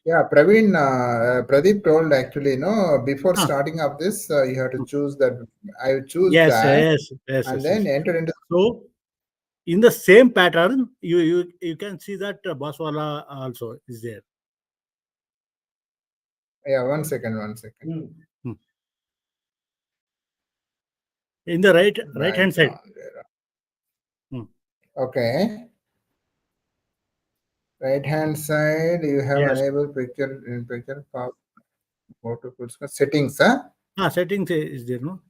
Yeah, Praveen, Pradeep told actually, before Ah. starting of this, you have to choose that. I would choose Yes, that, yes, and yes, then yes. enter into. So in the same pattern, you can see that Baswala also is there. Yeah, one second. Hmm. In the right hand side. Hmm. Okay. Right hand side, you have Yes. enabled picture photo full screen settings, huh? Settings is there, no?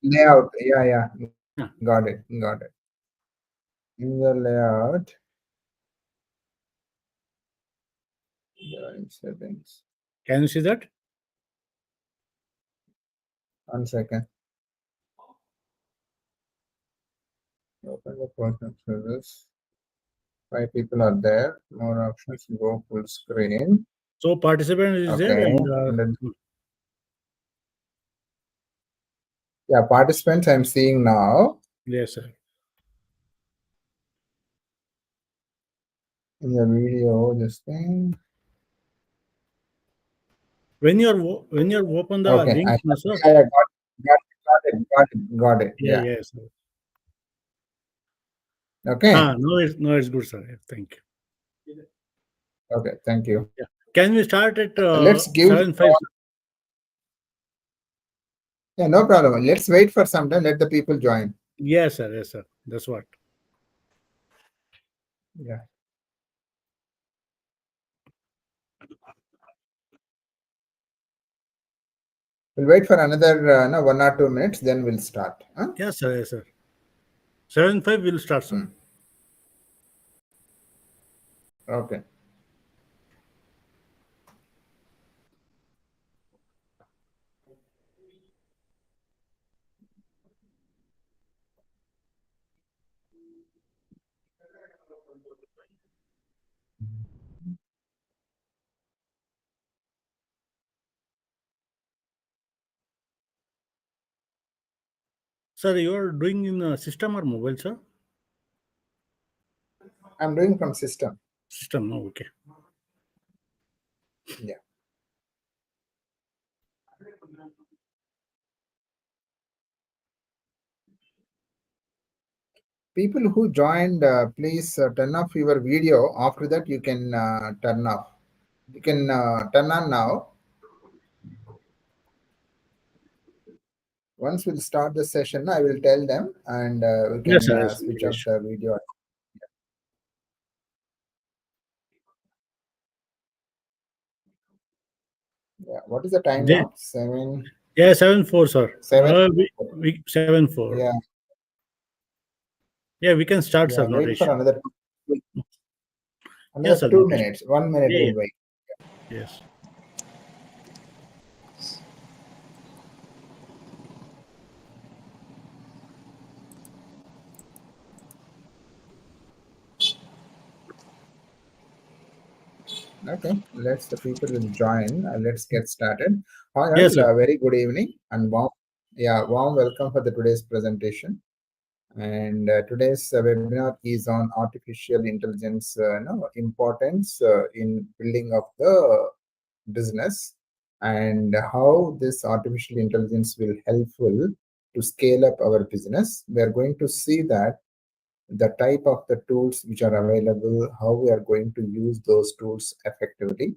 Layout. Yeah. Yeah. Got it. In the layout, settings. Can you see that? 1 second. Open the personal service. 5 people are there. More options. Go full screen. So participant is there, Okay. and then, yeah, participants I'm seeing now. yes, sir. In the video, this thing. When you're open the Okay. link, no, sir. Yeah, got it. Yeah, Yeah. yes, sir. Okay. No, it's good, sir. Thank you. Okay. Thank you. Yeah. Can we start at Let's give. 7:05? Yeah, no problem. Let's wait for some time. Let the people join. Yes, sir. That's what. Yeah. We'll wait for another 1 or 2 minutes, then we'll start. Huh? Yes, sir. 7:05 will start, sir. Okay. Sir, you are doing in system or mobile, sir? I'm doing from system. System, no, okay. Yeah. People who joined, please turn off your video. After that, you can turn off. You can turn on now. Once we'll start the session, I will tell them, and we can Yes, sir. switch off the video. Yeah. What is the time now? 7. Yeah, 7:04, sir. 7. 7:04. Yeah. Yeah, we can start, Yeah. sir. Not Wait issue. for another Yes, sir. 2 minutes. 1 minute Yeah. we'll wait. Yes. Okay, let's the people will join. Let's get started. Hi, all. Yes, sir. Very good evening and warm welcome for the today's presentation. And today's webinar is on artificial intelligence importance in building of the business and how this artificial intelligence will helpful to scale up our business. We are going to see that the type of the tools which are available, how we are going to use those tools effectively.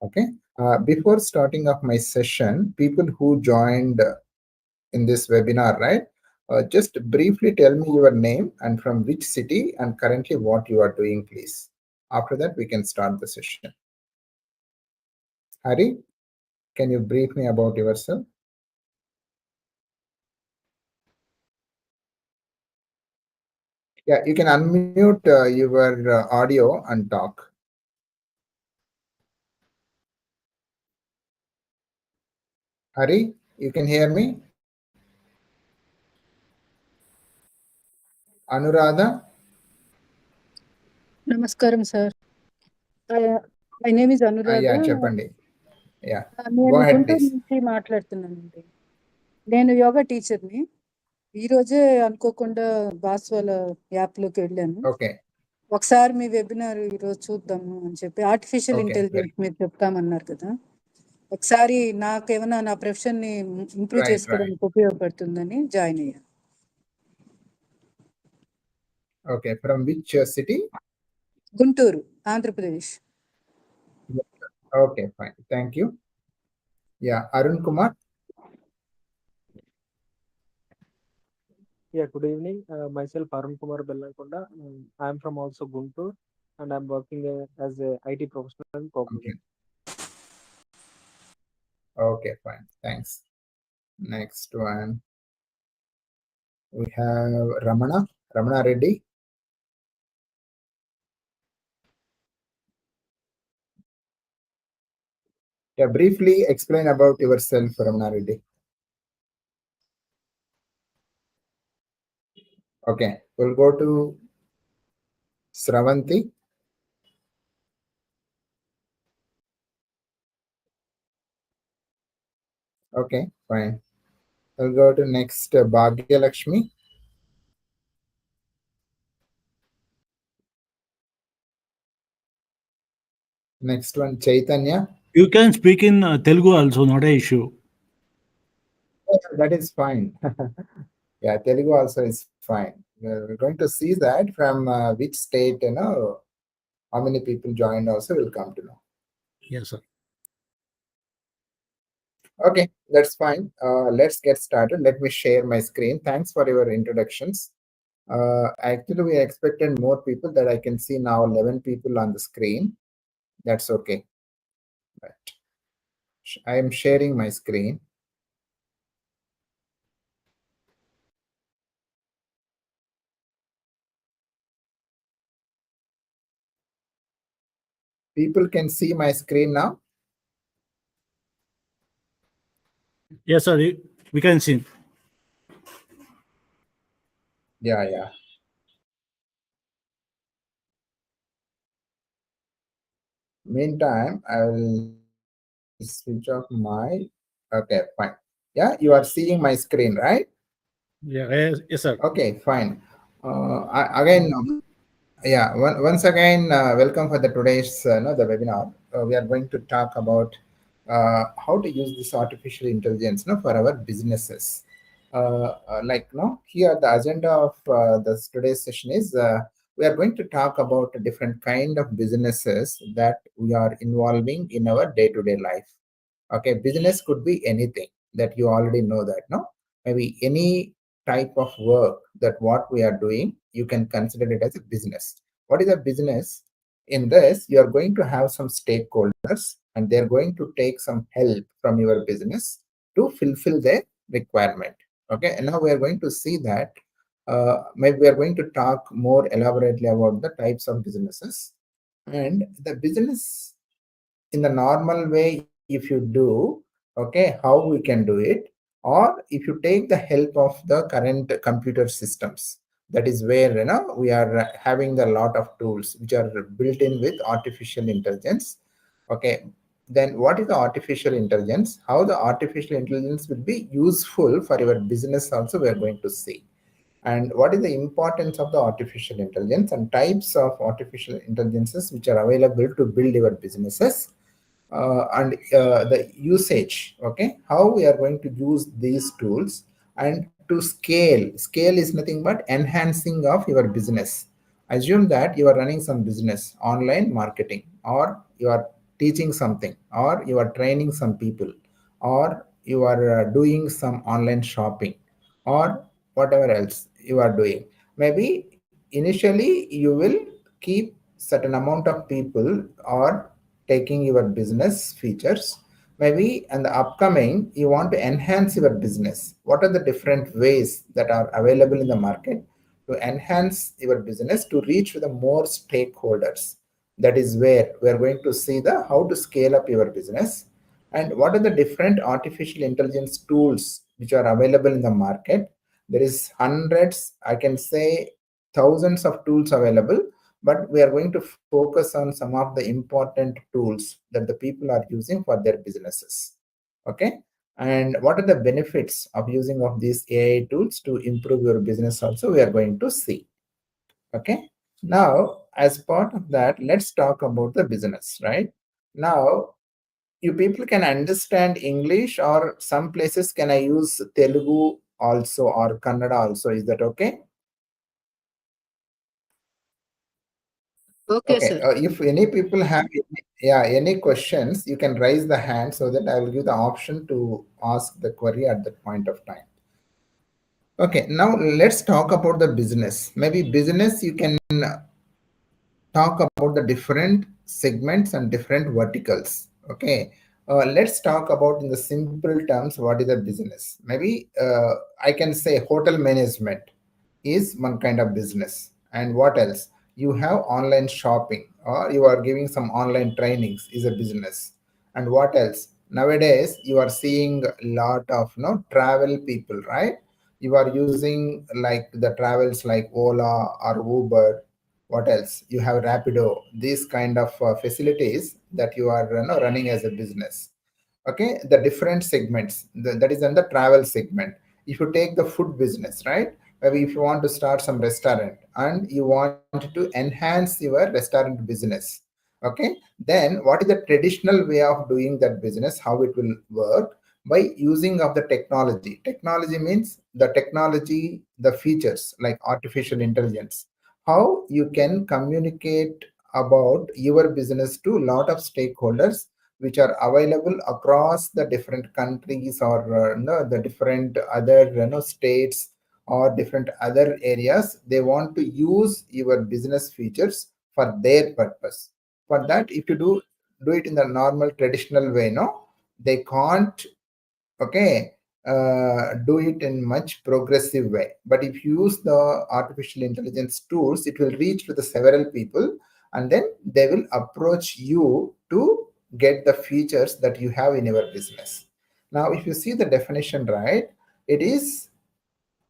Okay. Before starting off my session, people who joined in this webinar, right? Just briefly tell me your name and from which city and currently what you are doing, please. After that, we can start the session. Hari, can you brief me about yourself? Yeah, you can unmute your audio and talk. Hari, you can hear me? Anuradha? Namaskaram, sir. My name is Anuradha. Yeah, చెప్పండి. Yeah. నేను Go ahead, Guntur please. నుంచి మాట్లాడుతున్నానండి. నేను యోగా టీచర్ని. ఈ రోజే అనుకోకుండా boss వాళ్ళ యాప్లోకి వెళ్ళాను. Okay. ఒకసారి మీ వెబినార్ ఈరోజు చూద్దాము అని చెప్పి ఆర్టిఫిషియల్ Okay, ఇంటెలిజెన్స్ మీరు చెప్తామన్నారు కదా, ఒకసారి నాకేమైనా నా ప్రొఫెషన్ ని ఇంప్రూవ్ right. చేసుకోవడానికి ఉపయోగపడుతుందని జాయిన్ అయ్యాను. Okay, from which city? Guntur, Andhra Pradesh. Okay, fine. Thank you. Yeah, Arun Kumar. Yeah, good evening. Myself Arun Kumar Bellakonda. I am from also Guntur, and I am working as a IT professional in Cognizant. Okay, fine. Thanks. Next one. We have Ramana Reddy. Yeah, briefly explain about yourself, Ramana Reddy. Okay, we'll go to Sravanti. Okay, fine. We'll go to next Bhagya Lakshmi. Next one, Chaitanya. You can speak in Telugu also, not an issue. That is fine. Yeah, Telugu also is fine. We're going to see that from which state, how many people joined also will come to know. Yes, sir. Okay, that's fine. Let's get started. Let me share my screen. Thanks for your introductions. Actually, we expected more people, that I can see now 11 people on the screen. That's okay. Right. I am sharing my screen. People can see my screen now. Yes, sir. We can see. Yeah. Meantime, I will switch off my. Okay, fine. Yeah, you are seeing my screen, right? Yeah, yes, sir. Okay, fine. Again, yeah. Once again, welcome for the today's the webinar. We are going to talk about how to use this artificial intelligence for our businesses. Here the agenda of this today's session is we are going to talk about different kind of businesses that we are involving in our day-to-day life. Okay, business could be anything that you already know that, no? Maybe any type of work that what we are doing, you can consider it as a business. What is a business? In this, you are going to have some stakeholders and they're going to take some help from your business to fulfill their requirement. Okay, and now we are going to see that maybe we are going to talk more elaborately about the types of businesses. And the business in the normal way, if you do, okay, how we can do it, or if you take the help of the current computer systems, that is where we are having a lot of tools which are built in with artificial intelligence. Okay, then what is the artificial intelligence? How the artificial intelligence will be useful for your business also we are going to see. And what is the importance of the artificial intelligence and types of artificial intelligences which are available to build your businesses, and the usage, okay, how we are going to use these tools and to scale is nothing but enhancing of your business. Assume that you are running some business, online marketing, or you are teaching something, or you are training some people, or you are doing some online shopping, or whatever else you are doing. Maybe initially you will keep certain amount of people or taking your business features. Maybe in the upcoming you want to enhance your business. What are the different ways that are available in the market to enhance your business to reach the more stakeholders? That is where we are going to see the how to scale up your business, and what are the different artificial intelligence tools which are available in the market. There is hundreds, I can say thousands of tools available, but we are going to focus on some of the important tools that the people are using for their businesses. Okay, and what are the benefits of using of these AI tools to improve your business also we are going to see. Okay, now as part of that, let's talk about the business, right? Now, you people can understand English, or some places can I use Telugu also or Kannada also? Is that okay? Okay, Okay. sir. If any people have any questions, you can raise the hand so that I will give the option to ask the query at that point of time. Okay. Now let's talk about the business. Maybe business you can talk about the different segments and different verticals. Okay. Let's talk about in the simple terms what is a business. Maybe I can say hotel management is one kind of business. And what else? You have online shopping, or you are giving some online trainings is a business. And what else? Nowadays you are seeing a lot of travel people, right? You are using like the travels like Ola or Uber. What else? You have Rapido, these kind of facilities that you are running as a business. Okay, the different segments, that is in the travel segment. If you take the food business, right? Maybe if you want to start some restaurant and you want to enhance your restaurant business, okay, then what is the traditional way of doing that business, how it will work? By using of the technology means the technology, the features like artificial intelligence, how you can communicate about your business to a lot of stakeholders which are available across the different countries, or the different other states, or different other areas. They want to use your business features for their purpose. For that, if you do it in the normal traditional way, no, they can't, okay, do it in much progressive way. But if you use the artificial intelligence tools, it will reach to the several people, and then they will approach you to get the features that you have in your business. Now if you see the definition, right, it is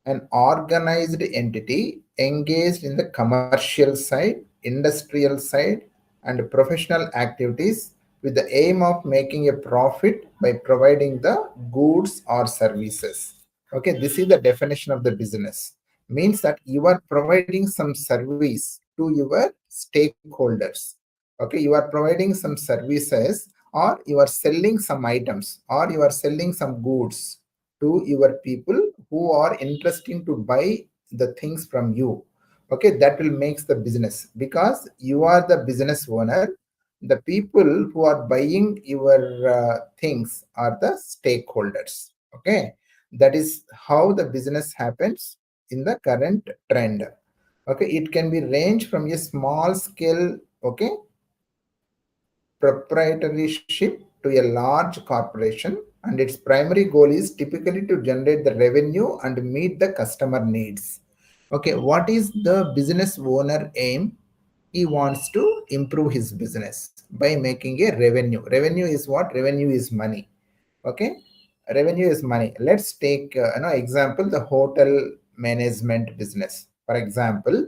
an organized entity engaged in the commercial side, industrial side, and professional activities with the aim of making a profit by providing the goods or services. Okay, this is the definition of the business. Means that you are providing some service to your stakeholders. Okay, you are providing some services, or you are selling some items, or you are selling some goods to your people who are interesting to buy the things from you. Okay, that will makes the business, because you are the business owner. The people who are buying your things are the stakeholders. Okay, that is how the business happens in the current trend. Okay, it can be range from a small scale, okay, proprietorship to a large corporation, and its primary goal is typically to generate the revenue and meet the customer needs. Okay, what is the business owner aim? He wants to improve his business by making a revenue. Revenue is what? Revenue is money. Okay, revenue is money. Let's take example, the hotel management business. For example,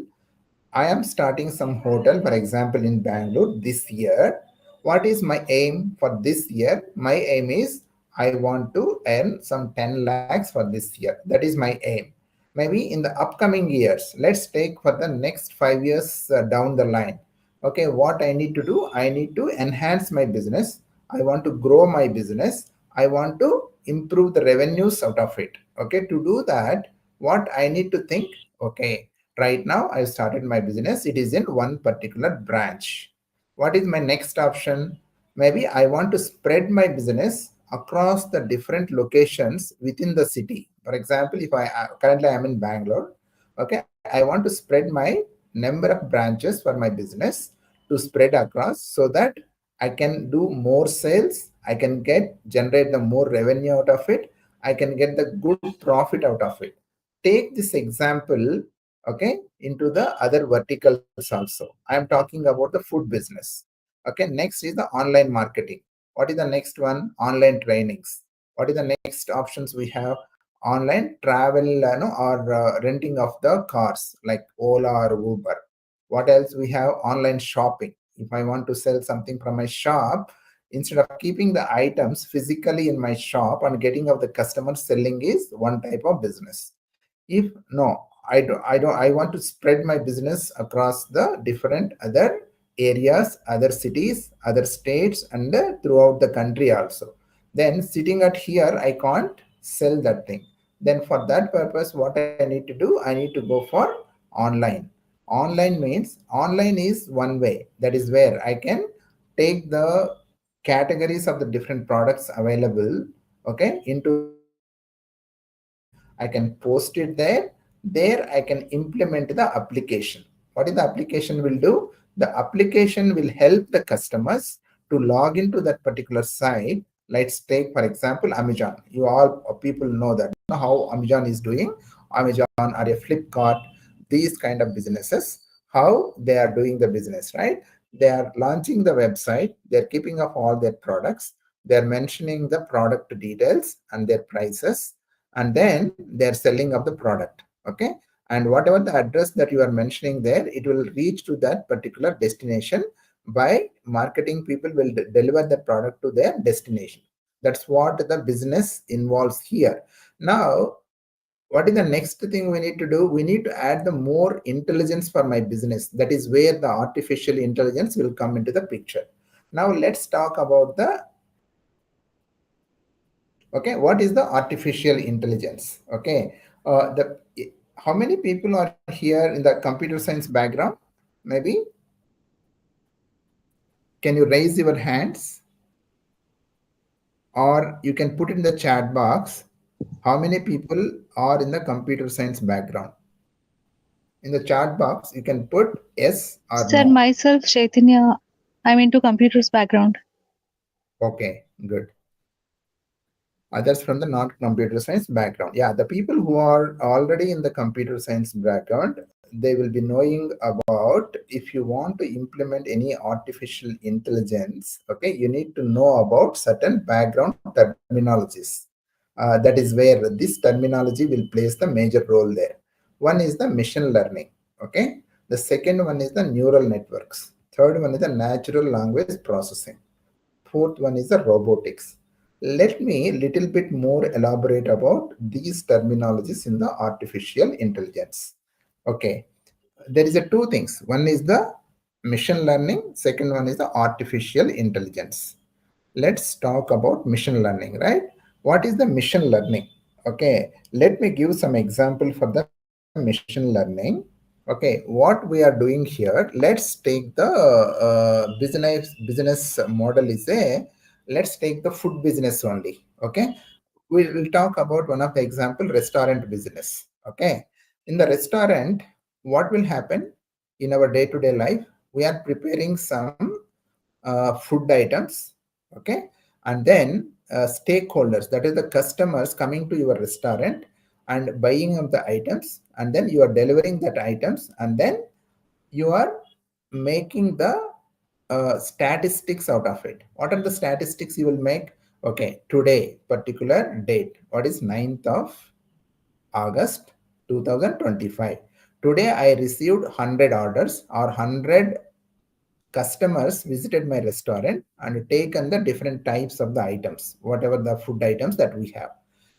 I am starting some hotel, for example, in Bangalore this year. What is my aim for this year? My aim is I want to earn some 10 lakhs for this year. That is my aim. Maybe in the upcoming years, let's take for the next 5 years down the line. Okay, what I need to do? I need to enhance my business. I want to grow my business. I want to improve the revenues out of it. Okay, to do that, what I need to think? Okay, right now I started my business, it is in one particular branch. What is my next option? Maybe I want to spread my business across the different locations within the city. For example, if I currently I am in Bangalore, okay, I want to spread my number of branches for my business to spread across, so that I can do more sales, I can generate the more revenue out of it, I can get the good profit out of it. Take this example, okay, into the other verticals also. I am talking about the food business. Okay, next is the online marketing. What is the next one? Online trainings. What is the next options we have? Online travel, or renting of the cars like Ola or Uber. What else we have? Online shopping. If I want to sell something from my shop, instead of keeping the items physically in my shop and getting of the customer, selling is one type of business. If no, I want to spread my business across the different other areas, other cities, other states, and throughout the country also. Then sitting at here, I can't sell that thing. Then for that purpose, what I need to do, I need to go for online. Online means online is one way. That is where I can take the categories of the different products available, okay, into the online. I can post it there. There I can implement the application. What is the application will do? The application will help the customers to log into that particular site. Let's take, for example, Amazon. You all people know that how Amazon is doing. Amazon or a Flipkart, these kind of businesses, how they are doing the business, right? They are launching the website. They're keeping up all their products. They're mentioning the product details and their prices, and then they're selling up the product, okay? And whatever the address that you are mentioning there, it will reach to that particular destination. By marketing people will deliver the product to their destination. That's what the business involves here. Now what is the next thing we need to do? We need to add the more intelligence for my business. That is where the artificial intelligence will come into the picture. Now let's talk about the, okay, what is the artificial intelligence? Okay, the how many people are here in the computer science background? Maybe can you raise your hands, or you can put in the chat box how many people are in the computer science background. In the chat box you can put yes or Sir, no. myself, Chaitanya, I'm into computers background. Okay, good. Others from the non-computer science background. Yeah, the people who are already in the computer science background, they will be knowing about, if you want to implement any artificial intelligence, okay, you need to know about certain background terminologies. That is where this terminology will plays the major role there. One is the machine learning, okay. The second one is the neural networks. Third one is the natural language processing. Fourth one is the robotics. Let me little bit more elaborate about these terminologies in the artificial intelligence. Okay, there is a two things. One is the machine learning. Second one is the artificial intelligence. Let's talk about machine learning, right? What is the machine learning? Okay, let me give some example for the machine learning. Okay, what we are doing here, let's take the business model is a, let's take the food business only. Okay, we will talk about one of the example, restaurant business. Okay, in the restaurant, what will happen in our day-to-day life? We are preparing some food items, okay, and then stakeholders, that is the customers coming to your restaurant and buying of the items, and then you are delivering that items, and then you are making the statistics out of it. What are the statistics you will make? Okay, today particular date, what is 9th of August 2025. Today I received 100 orders, or 100 customers visited my restaurant and taken the different types of the items, whatever the food items that we have.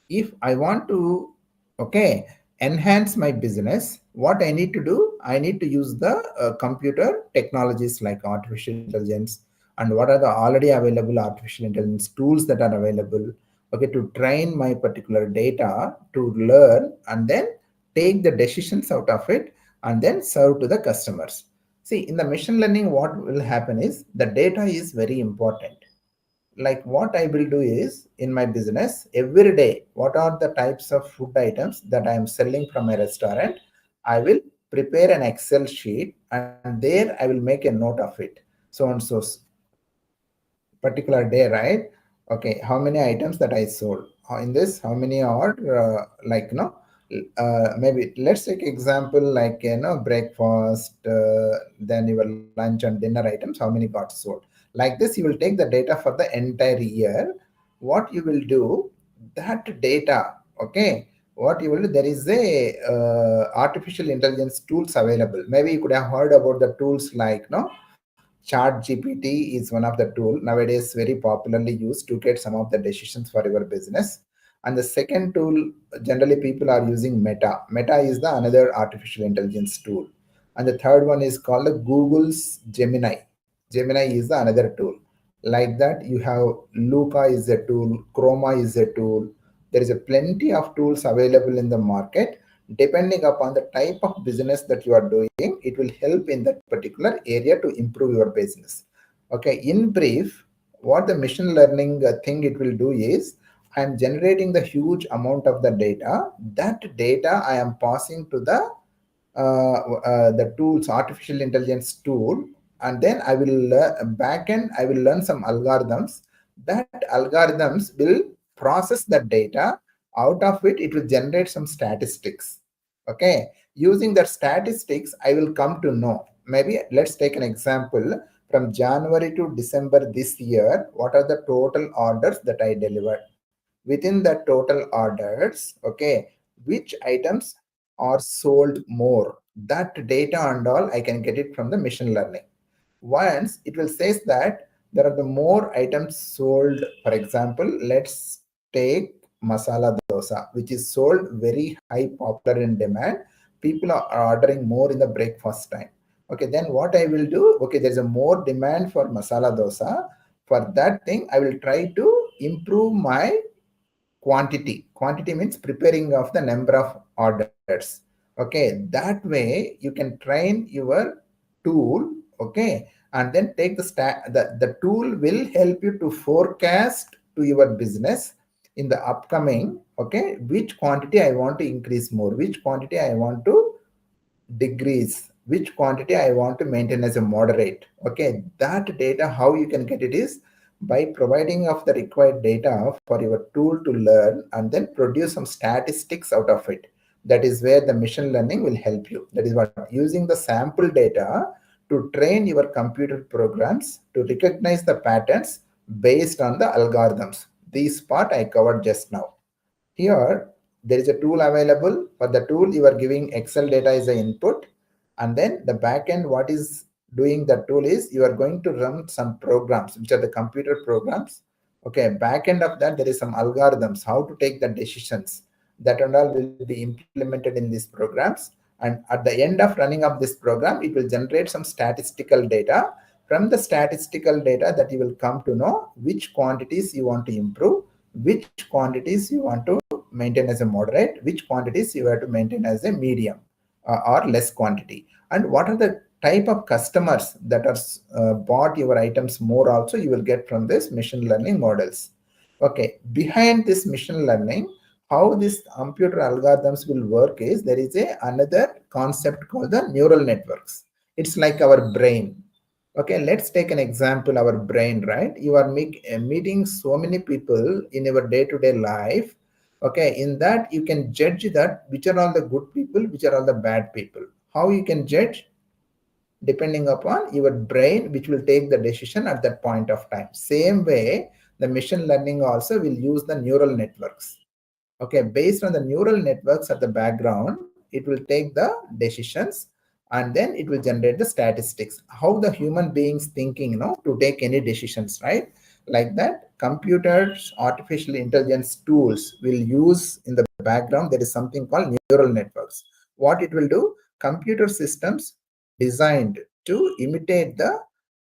If I want to, okay, enhance my business, what I need to do, I need to use the computer technologies like artificial intelligence, and what are the already available artificial intelligence tools that are available, okay, to train my particular data to learn and then take the decisions out of it and then serve to the customers. See, in the machine learning, what will happen is the data is very important. Like what I will do is in my business every day, what are the types of food items that I am selling from my restaurant? I will prepare an Excel sheet, and there I will make a note of it. So and so particular day, right? Okay, how many items that I sold in this, how many are like, maybe let's take example like, breakfast, then your lunch and dinner items, how many got sold. Like this, you will take the data for the entire year. What you will do, that data, okay, what you will do, there is a artificial intelligence tools available. Maybe you could have heard about the tools like, no, Chat GPT is one of the tool nowadays very popularly used to get some of the decisions for your business. And the second tool, generally people are using Meta. Meta is the another artificial intelligence tool. And the third one is called Google's Gemini. Gemini is the another tool. Like that, you have Luca is a tool, Chroma is a tool. There is a plenty of tools available in the market. Depending upon the type of business that you are doing, it will help in that particular area to improve your business. Okay, in brief, what the machine learning thing it will do is, I am generating the huge amount of the data. That data I am passing to the tools, artificial intelligence tool, and then I will backend. I will learn some algorithms. That algorithms will process the data. Out of it, it will generate some statistics. Okay, using that statistics, I will come to know. Maybe let's take an example from January to December this year. What are the total orders that I delivered? Within the total orders, okay, which items are sold more? That data and all I can get it from the machine learning. Once it will say that there are the more items sold. For example, let's take masala dosa, which is sold very high, popular in demand. People are ordering more in the breakfast time. Okay, then what I will do, okay, there's a more demand for masala dosa. For that thing, I will try to improve my quantity means preparing of the number of orders. Okay, that way you can train your tool. Okay, and then take the tool will help you to forecast to your business in the upcoming. Okay, which quantity I want to increase more, which quantity I want to degrees, which quantity I want to maintain as a moderate. Okay, that data, how you can get it is by providing of the required data for your tool to learn and then produce some statistics out of it. That is where the machine learning will help you. That is what, using the sample data to train your computer programs to recognize the patterns based on the algorithms. This part I covered just now. Here, there is a tool available. For the tool, you are giving Excel data as an input. And then the backend, what is doing the tool is you are going to run some programs, which are the computer programs. Okay, backend of that, there is some algorithms, how to take the decisions. That and all will be implemented in these programs. And at the end of running up this program, it will generate some statistical data. From the statistical data that you will come to know which quantities you want to improve, which quantities you want to maintain as a moderate, which quantities you have to maintain as a medium or less quantity, and what are the type of customers that are bought your items more also you will get from this machine learning models. Okay, behind this machine learning, how this computer algorithms will work is there is another concept called the neural networks. It's like our brain. Okay, let's take an example, our brain, right? You are meeting so many people in your day-to-day life. Okay, in that you can judge that which are all the good people, which are all the bad people. How you can judge? Depending upon your brain, which will take the decision at that point of time. Same way, the machine learning also will use the neural networks. Okay, based on the neural networks at the background, it will take the decisions and then it will generate the statistics. How the human beings thinking, to take any decisions, right? Like that, computers, artificial intelligence tools will use in the background. There is something called neural networks. What it will do? Computer systems designed to imitate the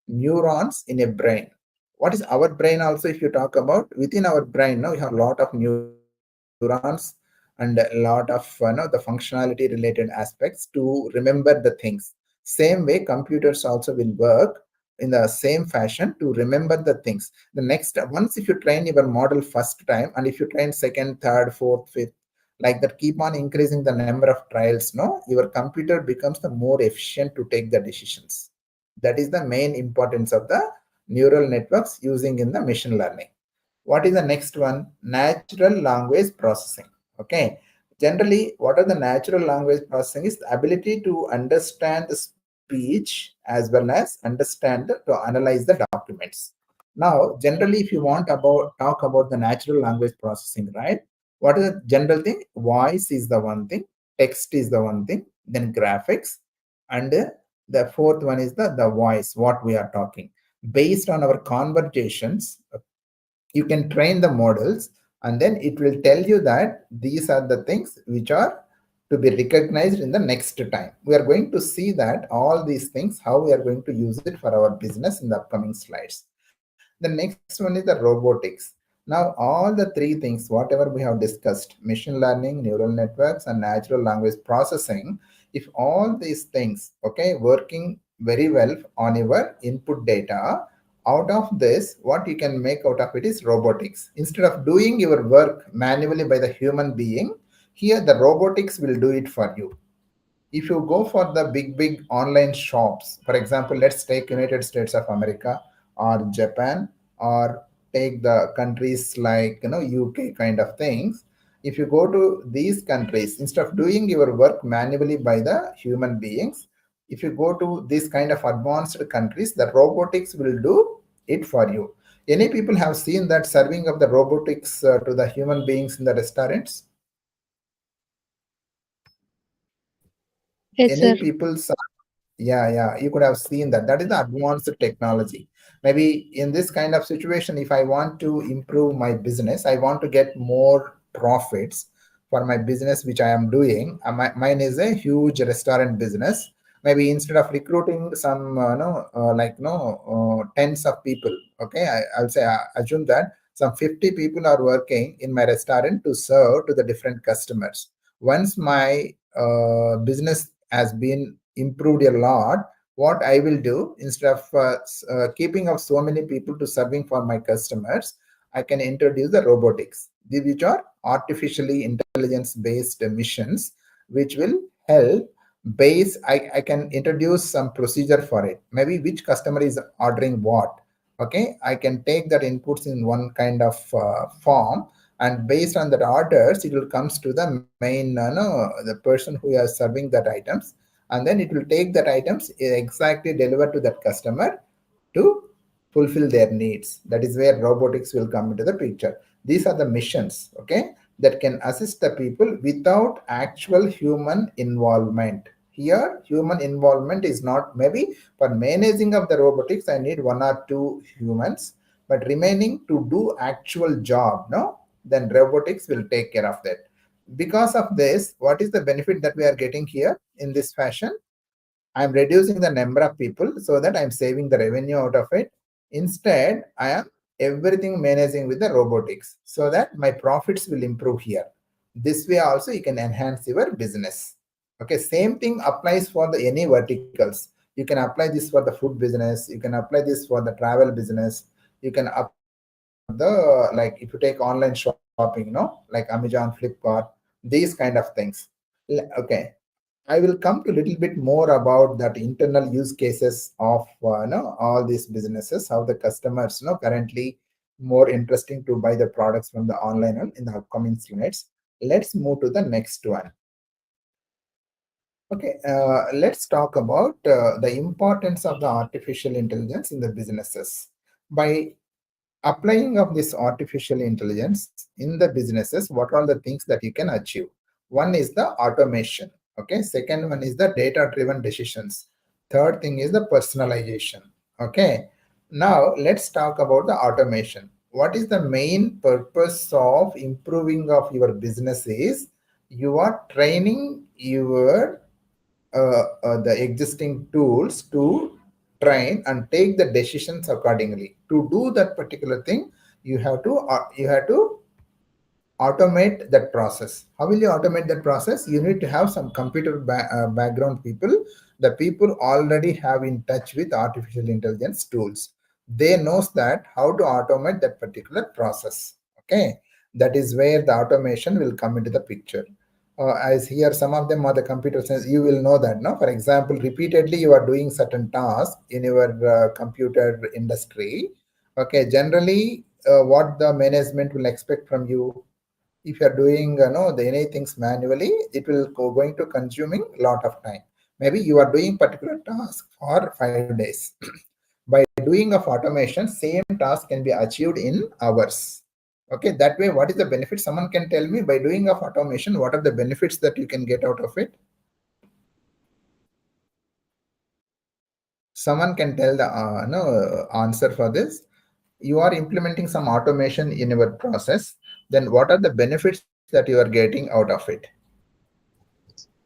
neurons in a brain. What is our brain also? If you talk about within our brain, now we have a lot of neurons and a lot of the functionality related aspects to remember the things. Same way, computers also will work in the same fashion to remember the things. The next, once if you train your model first time, and if you train second, third, fourth, fifth, like that, keep on increasing the number of trials, your computer becomes the more efficient to take the decisions. That is the main importance of the neural networks using in the machine learning. What is the next one? Natural language processing. Okay, generally what are the natural language processing is the ability to understand the speech as well as understand to analyze the documents. Now generally, if you want about talk about the natural language processing, right, what is the general thing? Voice is the one thing, text is the one thing, then graphics, and the fourth one is the voice, what we are talking. Based on our conversations, you can train the models and then it will tell you that these are the things which are to be recognized in the next time. We are going to see that all these things, how we are going to use it for our business in the upcoming slides. The next one is the robotics. Now, all the three things, whatever we have discussed, machine learning, neural networks, and natural language processing, if all these things, okay, working very well on your input data, out of this, what you can make out of it is robotics. Instead of doing your work manually by the human being, here the robotics will do it for you. If you go for the big online shops, for example, let's take United States of America or Japan, or take the countries like UK kind of things. If you go to these countries, instead of doing your work manually by the human beings, if you go to these kind of advanced countries, the robotics will do it for you. Any people have seen that serving of the robotics to the human beings in the restaurants? Yes, sir. Any people? Yeah, you could have seen that. That is the advanced technology. Maybe in this kind of situation, if I want to improve my business, I want to get more profits for my business, which I am doing. Mine is a huge restaurant business. Maybe instead of recruiting some, tens of people, okay, I'll say, assume that some 50 people are working in my restaurant to serve to the different customers. Once my business has been improved a lot, what I will do, instead of keeping up so many people to serving for my customers, I can introduce the robotics, which are artificially intelligence based missions, which will help base. I can introduce some procedure for it.Maybe which customer is ordering what. Okay, I can take that inputs in one kind of form, and based on that orders, it will comes to the main the person who is serving that items, and then it will take that items exactly delivered to that customer to fulfill their needs. That is where robotics will come into the picture. These are the missions, okay, that can assist the people without actual human involvement. Here human involvement is not. Maybe for managing of the robotics I need one or two humans, but remaining to do actual job, no, then robotics will take care of that. Because of this, what is the benefit that we are getting here in this fashion? I'm reducing the number of people so that I'm saving the revenue out of it. Instead, I am everything managing with the robotics so that my profits will improve here. This way also you can enhance your business. Okay, same thing applies for the any verticals. You can apply this for the food business, you can apply this for the travel business, you can apply this for the, like if you take online shopping, like Amazon, Flipkart, these kind of things. Okay, I will come to a little bit more about that internal use cases of all these businesses, how the customers currently more interesting to buy the products from the online in the upcoming units. Let's move to the next one. Okay, let's talk about the importance of the artificial intelligence in the businesses. By applying of this artificial intelligence in the businesses, what are the things that you can achieve? One is the automation. Okay, second one is the data driven decisions. Third thing is the personalization. Okay, now let's talk about the automation. What is the main purpose of improving of your business is you are training your the existing tools to train and take the decisions accordingly. To do that particular thing, you have to automate that process. How will you automate that process? You need to have some computer background people. The people already have in touch with artificial intelligence tools. They knows that how to automate that particular process. Okay, that is where the automation will come into the picture. As here some of them are the computer science, you will know that, no, for example, repeatedly you are doing certain tasks in your computer industry. Okay, generally what the management will expect from you, if you are doing the any things manually, it will going to consuming a lot of time. Maybe you are doing particular task for 5 days. By doing of automation, same task can be achieved in hours. Okay, that way what is the benefit? Someone can tell me, by doing of automation, what are the benefits that you can get out of it? Someone can tell the no answer for this. You are implementing some automation in your process. then what are the benefits that you are getting out of it?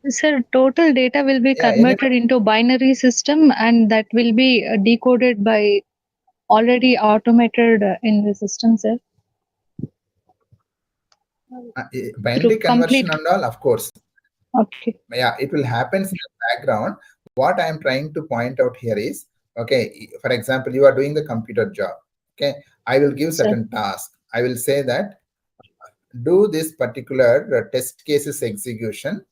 Sir, total data will be Yeah, anyone? converted into binary system, and that will be decoded by already automated in the system, sir. Binary Through conversion complete. and all, of course. Okay. Yeah, it will happen in the background. What I am trying to point out here is, okay, for example, you are doing the computer job. Okay, I will give Sir. certain task. I will say that do this particular test cases execution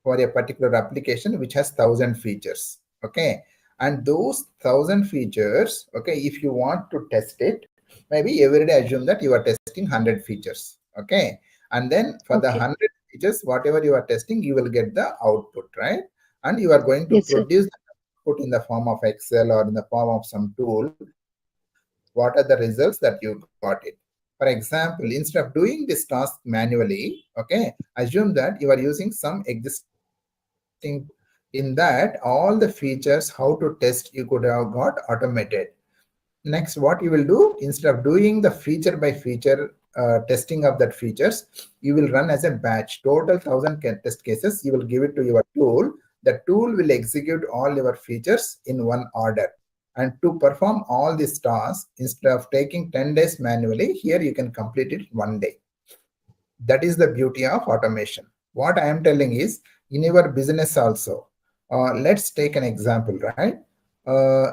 for a particular application which has 1,000 features. Okay, and those 1,000 features, okay, if you want to test it, maybe every day assume that you are testing 100 features. Okay, and then for the Okay. 100 features, whatever you are testing, you will get the output, right? And you are going to Yes, sir. produce the output in the form of Excel or in the form of some tool. What are the results that you got it? For example, instead of doing this task manually, okay, assume that you are using some existing, in that all the features, how to test, you could have got automated. Next, what you will do, instead of doing the feature by feature testing of that features, you will run as a batch. Total 1,000 test cases, you will give it to your tool. The tool will execute all your features in one order. And to perform all these tasks, instead of taking 10 days manually, here you can complete it one day. That is the beauty of automation. What I am telling is, in your business also, let's take an example, right?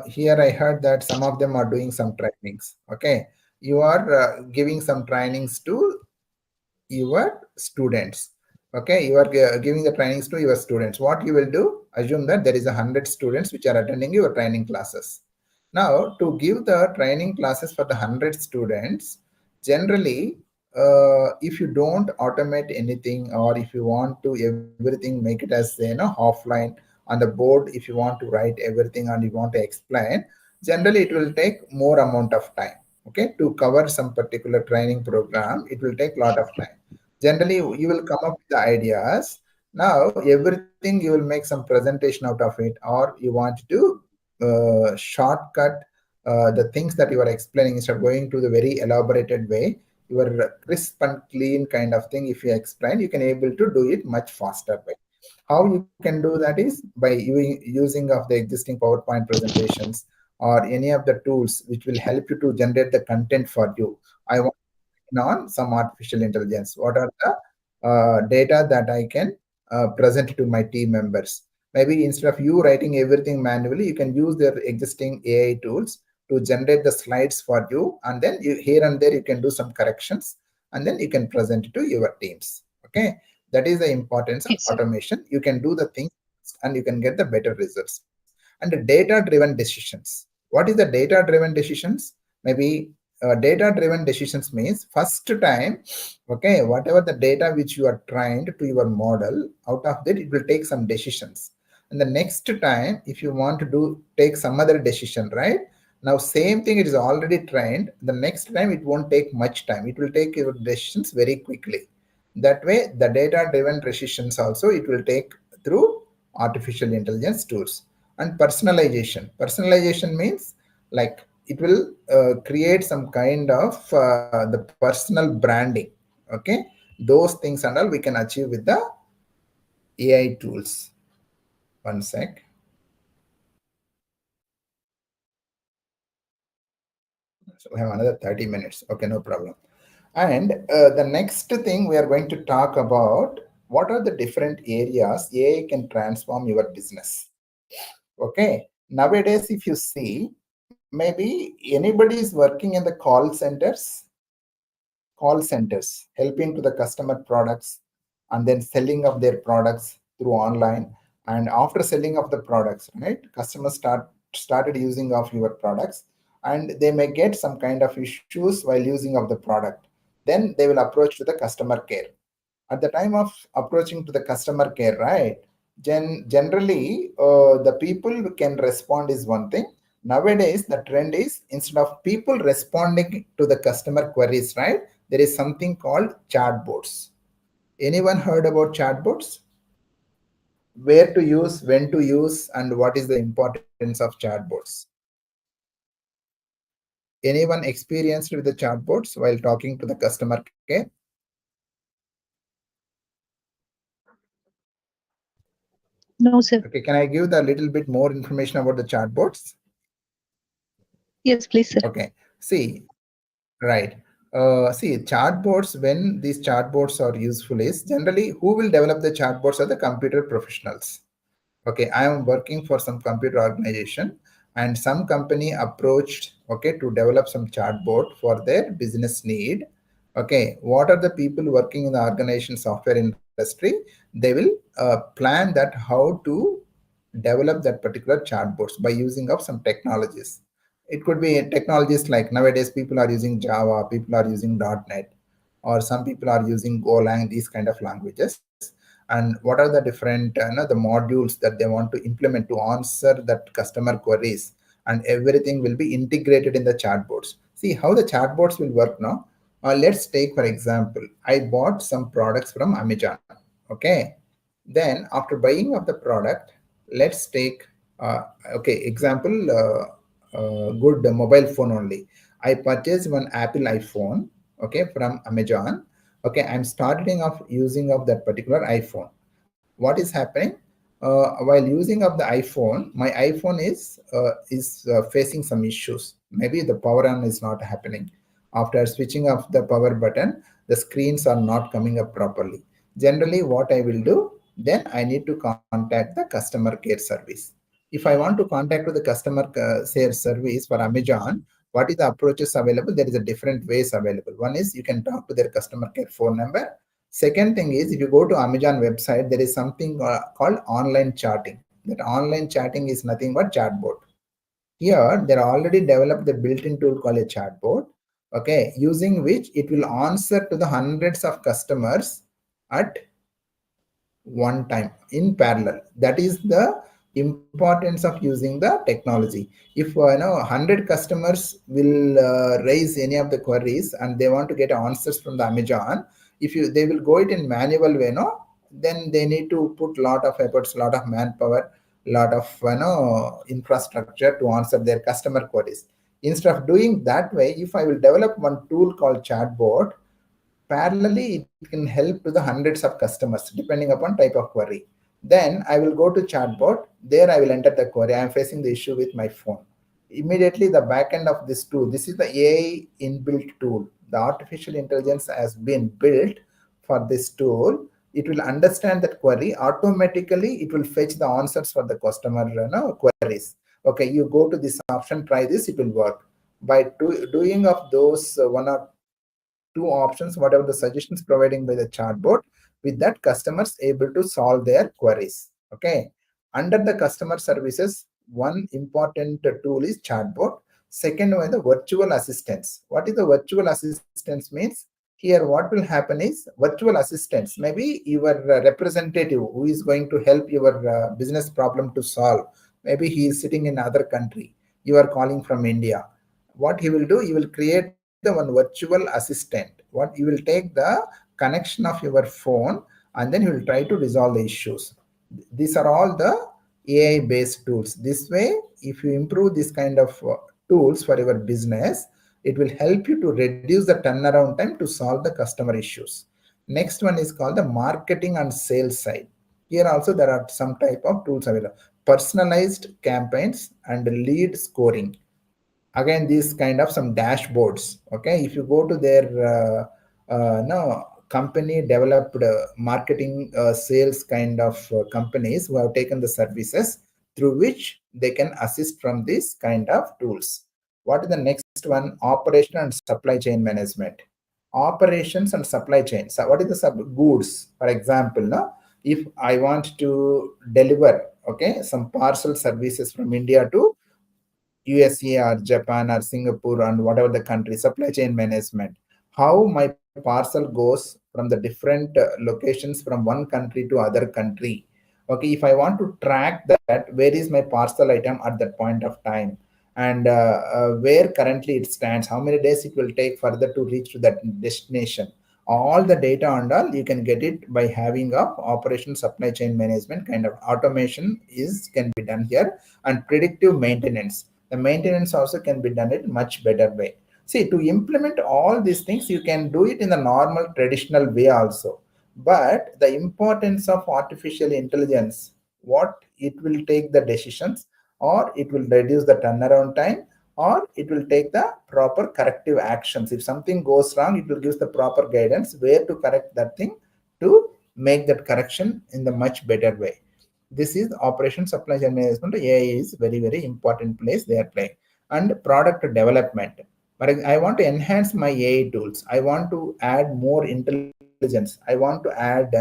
Here I heard that some of them are doing some trainings. Okay, you are giving some trainings to your students. Okay, you are giving the trainings to your students. What you will do, assume that there is 100 students which are attending your training classes. Now, to give the training classes for the 100 students, generally, if you don't automate anything, or if you want to everything make it as offline on the board, if you want to write everything and you want to explain, generally it will take more amount of time. Okay, to cover some particular training program, it will take a lot of time. Generally, you will come up with the ideas. Now, everything you will make some presentation out of it, or you want to shortcut the things that you are explaining instead of going to the very elaborated way. Your crisp and clean kind of thing, if you explain, you can able to do it much faster way. How you can do that is by using of the existing PowerPoint presentations or any of the tools which will help you to generate the content for you. I want on some artificial intelligence. What are the data that I can present to my team members? Maybe instead of you writing everything manually, you can use their existing AI tools to generate the slides for you, and then you, here and there you can do some corrections, and then you can present it to your teams. Okay, that is the importance of Yes, sir. automation. You can do the things and you can get the better results. And the data driven decisions. What is the data driven decisions? Maybe data driven decisions means first time, okay, whatever the data which you are trained to your model, out of that it will take some decisions. And the next time, if you want to do take some other decision, right? Now same thing, it is already trained. The next time it won't take much time. It will take your decisions very quickly. That way, the data driven decisions also it will take through artificial intelligence tools. And personalization means, like, it will create some kind of the personal branding. Okay, those things and all we can achieve with the AI tools. One sec. So we have another 30 minutes. Okay, no problem. And the next thing we are going to talk about, what are the different areas AI can transform your business. Okay, nowadays if you see, maybe anybody is working in the call centers, helping to the customer products, and then selling of their products through online. And after selling of the products, right, customers started using of your products, and they may get some kind of issues while using of the product. Then they will approach to the customer care. At the time of approaching to the customer care, right, generally the people who can respond is one thing. Nowadays the trend is, instead of people responding to the customer queries, right, there is something called chatbots. Anyone heard about chatbots? Where to use, when to use, and what is the importance of chatbots? Anyone experienced with the chatbots while talking to the customer care? No, sir. Okay, can I give the little bit more information about the chatbots? Yes, please, sir. Okay, see, right. See, chatbots, when these chatbots are useful is generally who will develop the chatbots are the computer professionals. Okay, I am working for some computer organization and some company approached, okay, to develop some chatbot for their business need. Okay, what are the people working in the organization software industry? They will plan that how to develop that particular chatbots by using of some technologies. It could be technologies like nowadays people are using Java, people are using .NET, or some people are using Golang, these kind of languages. And what are the different the modules that they want to implement to answer that customer queries, and everything will be integrated in the chatbots. See how the chatbots will work now. Let's take for example, I bought some products from Amazon. Okay, then after buying of the product, let's take okay example, good mobile phone only. I purchased one Apple iPhone, okay, from Amazon. Okay, I'm starting off using of that particular iPhone. What is happening? While using of the iPhone, my iPhone is facing some issues. Maybe the power on is not happening. After switching off the power button, the screens are not coming up properly. Generally, what I will do, then I need to contact the customer care service. If I want to contact with the customer care service for Amazon, what is the approaches available? There is a different ways available. One is you can talk to their customer care phone number. Second thing is, if you go to Amazon website, there is something called online chatting. That online chatting is nothing but chatbot. Here, they already developed the built-in tool called a chatbot, okay, using which it will answer to the hundreds of customers at one time in parallel. That is the importance of using the technology. If 100 customers will raise any of the queries and they want to get answers from the Amazon, if you they will go it in manual way, no, then they need to put lot of efforts, lot of manpower, lot of infrastructure to answer their customer queries. Instead of doing that way, if I will develop one tool called chatbot, parallelly it can help to the hundreds of customers depending upon type of query. Then I will go to chatbot. There I will enter the query. I am facing the issue with my phone. Immediately the backend of this tool, this is the AI inbuilt tool. The artificial intelligence has been built for this tool. It will understand that query automatically. It will fetch the answers for the customer queries. Okay, you go to this option, try this, it will work. By doing of those one or two options, whatever the suggestions providing by the chatbot, with that customers able to solve their queries. Okay, under the customer services, one important tool is chatbot. Second one, the virtual assistants. What is the virtual assistants means? Here what will happen is, virtual assistants, maybe your representative who is going to help your business problem to solve, maybe he is sitting in other country, you are calling from India. What he will do, he will create the one virtual assistant. What you will take the connection of your phone, and then you will try to resolve the issues. These are all the AI based tools. This way, if you improve this kind of tools for your business, it will help you to reduce the turnaround time to solve the customer issues. Next one is called the marketing and sales side. Here also there are some type of tools available. Personalized campaigns and lead scoring. Again, these kind of some dashboards. Okay, if you go to their no company developed marketing sales kind of companies who have taken the services, through which they can assist from this kind of tools. What is the next one? Operation and supply chain management. Operations and supply chain. So what is the goods? For example, no, if I want to deliver, okay, some parcel services from India to USA or Japan or Singapore and whatever the country, supply chain management. How my parcel goes from the different locations from one country to other country. Okay, if I want to track that, where is my parcel item at that point of time, and where currently it stands, how many days it will take further to reach to that destination. All the data and all you can get it by having a operation supply chain management kind of automation is can be done here. And predictive maintenance, the maintenance also can be done in much better way. See, to implement all these things, you can do it in the normal traditional way also. But the importance of artificial intelligence what it will take the decisions, or it will reduce the turnaround time, or it will take the proper corrective actions. If something goes wrong, it will give the proper guidance where to correct that thing to make that correction in the much better way. This is operation supply chain management. AI is very, very important place they are playing. And product development. But I want to enhance my AI tools. I want to add more intelligence. I want to add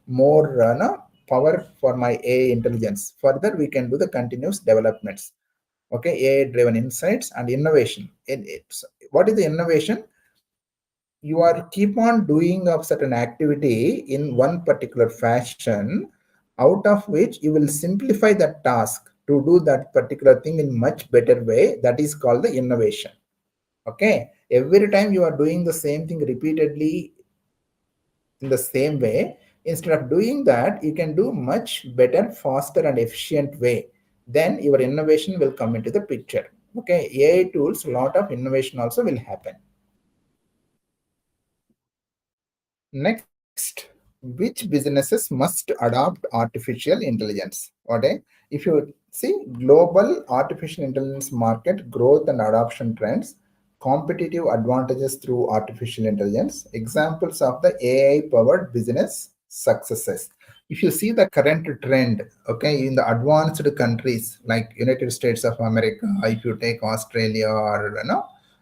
more power for my AI intelligence. Further, we can do the continuous developments. Okay, AI driven insights and innovation. What is the innovation? You are keep on doing of certain activity in one particular fashion, out of which you will simplify that task to do that particular thing in much better way. That is called the innovation. Okay, every time you are doing the same thing repeatedly in the same way, instead of doing that, you can do much better, faster and efficient way. Then your innovation will come into the picture. Okay, AI tools, a lot of innovation also will happen. Next, which businesses must adopt artificial intelligence? Okay, if you see global artificial intelligence market growth and adoption trends, competitive advantages through artificial intelligence, examples of the AI powered business successes. If you see the current trend, okay, in the advanced countries like United States of America, if you take Australia, or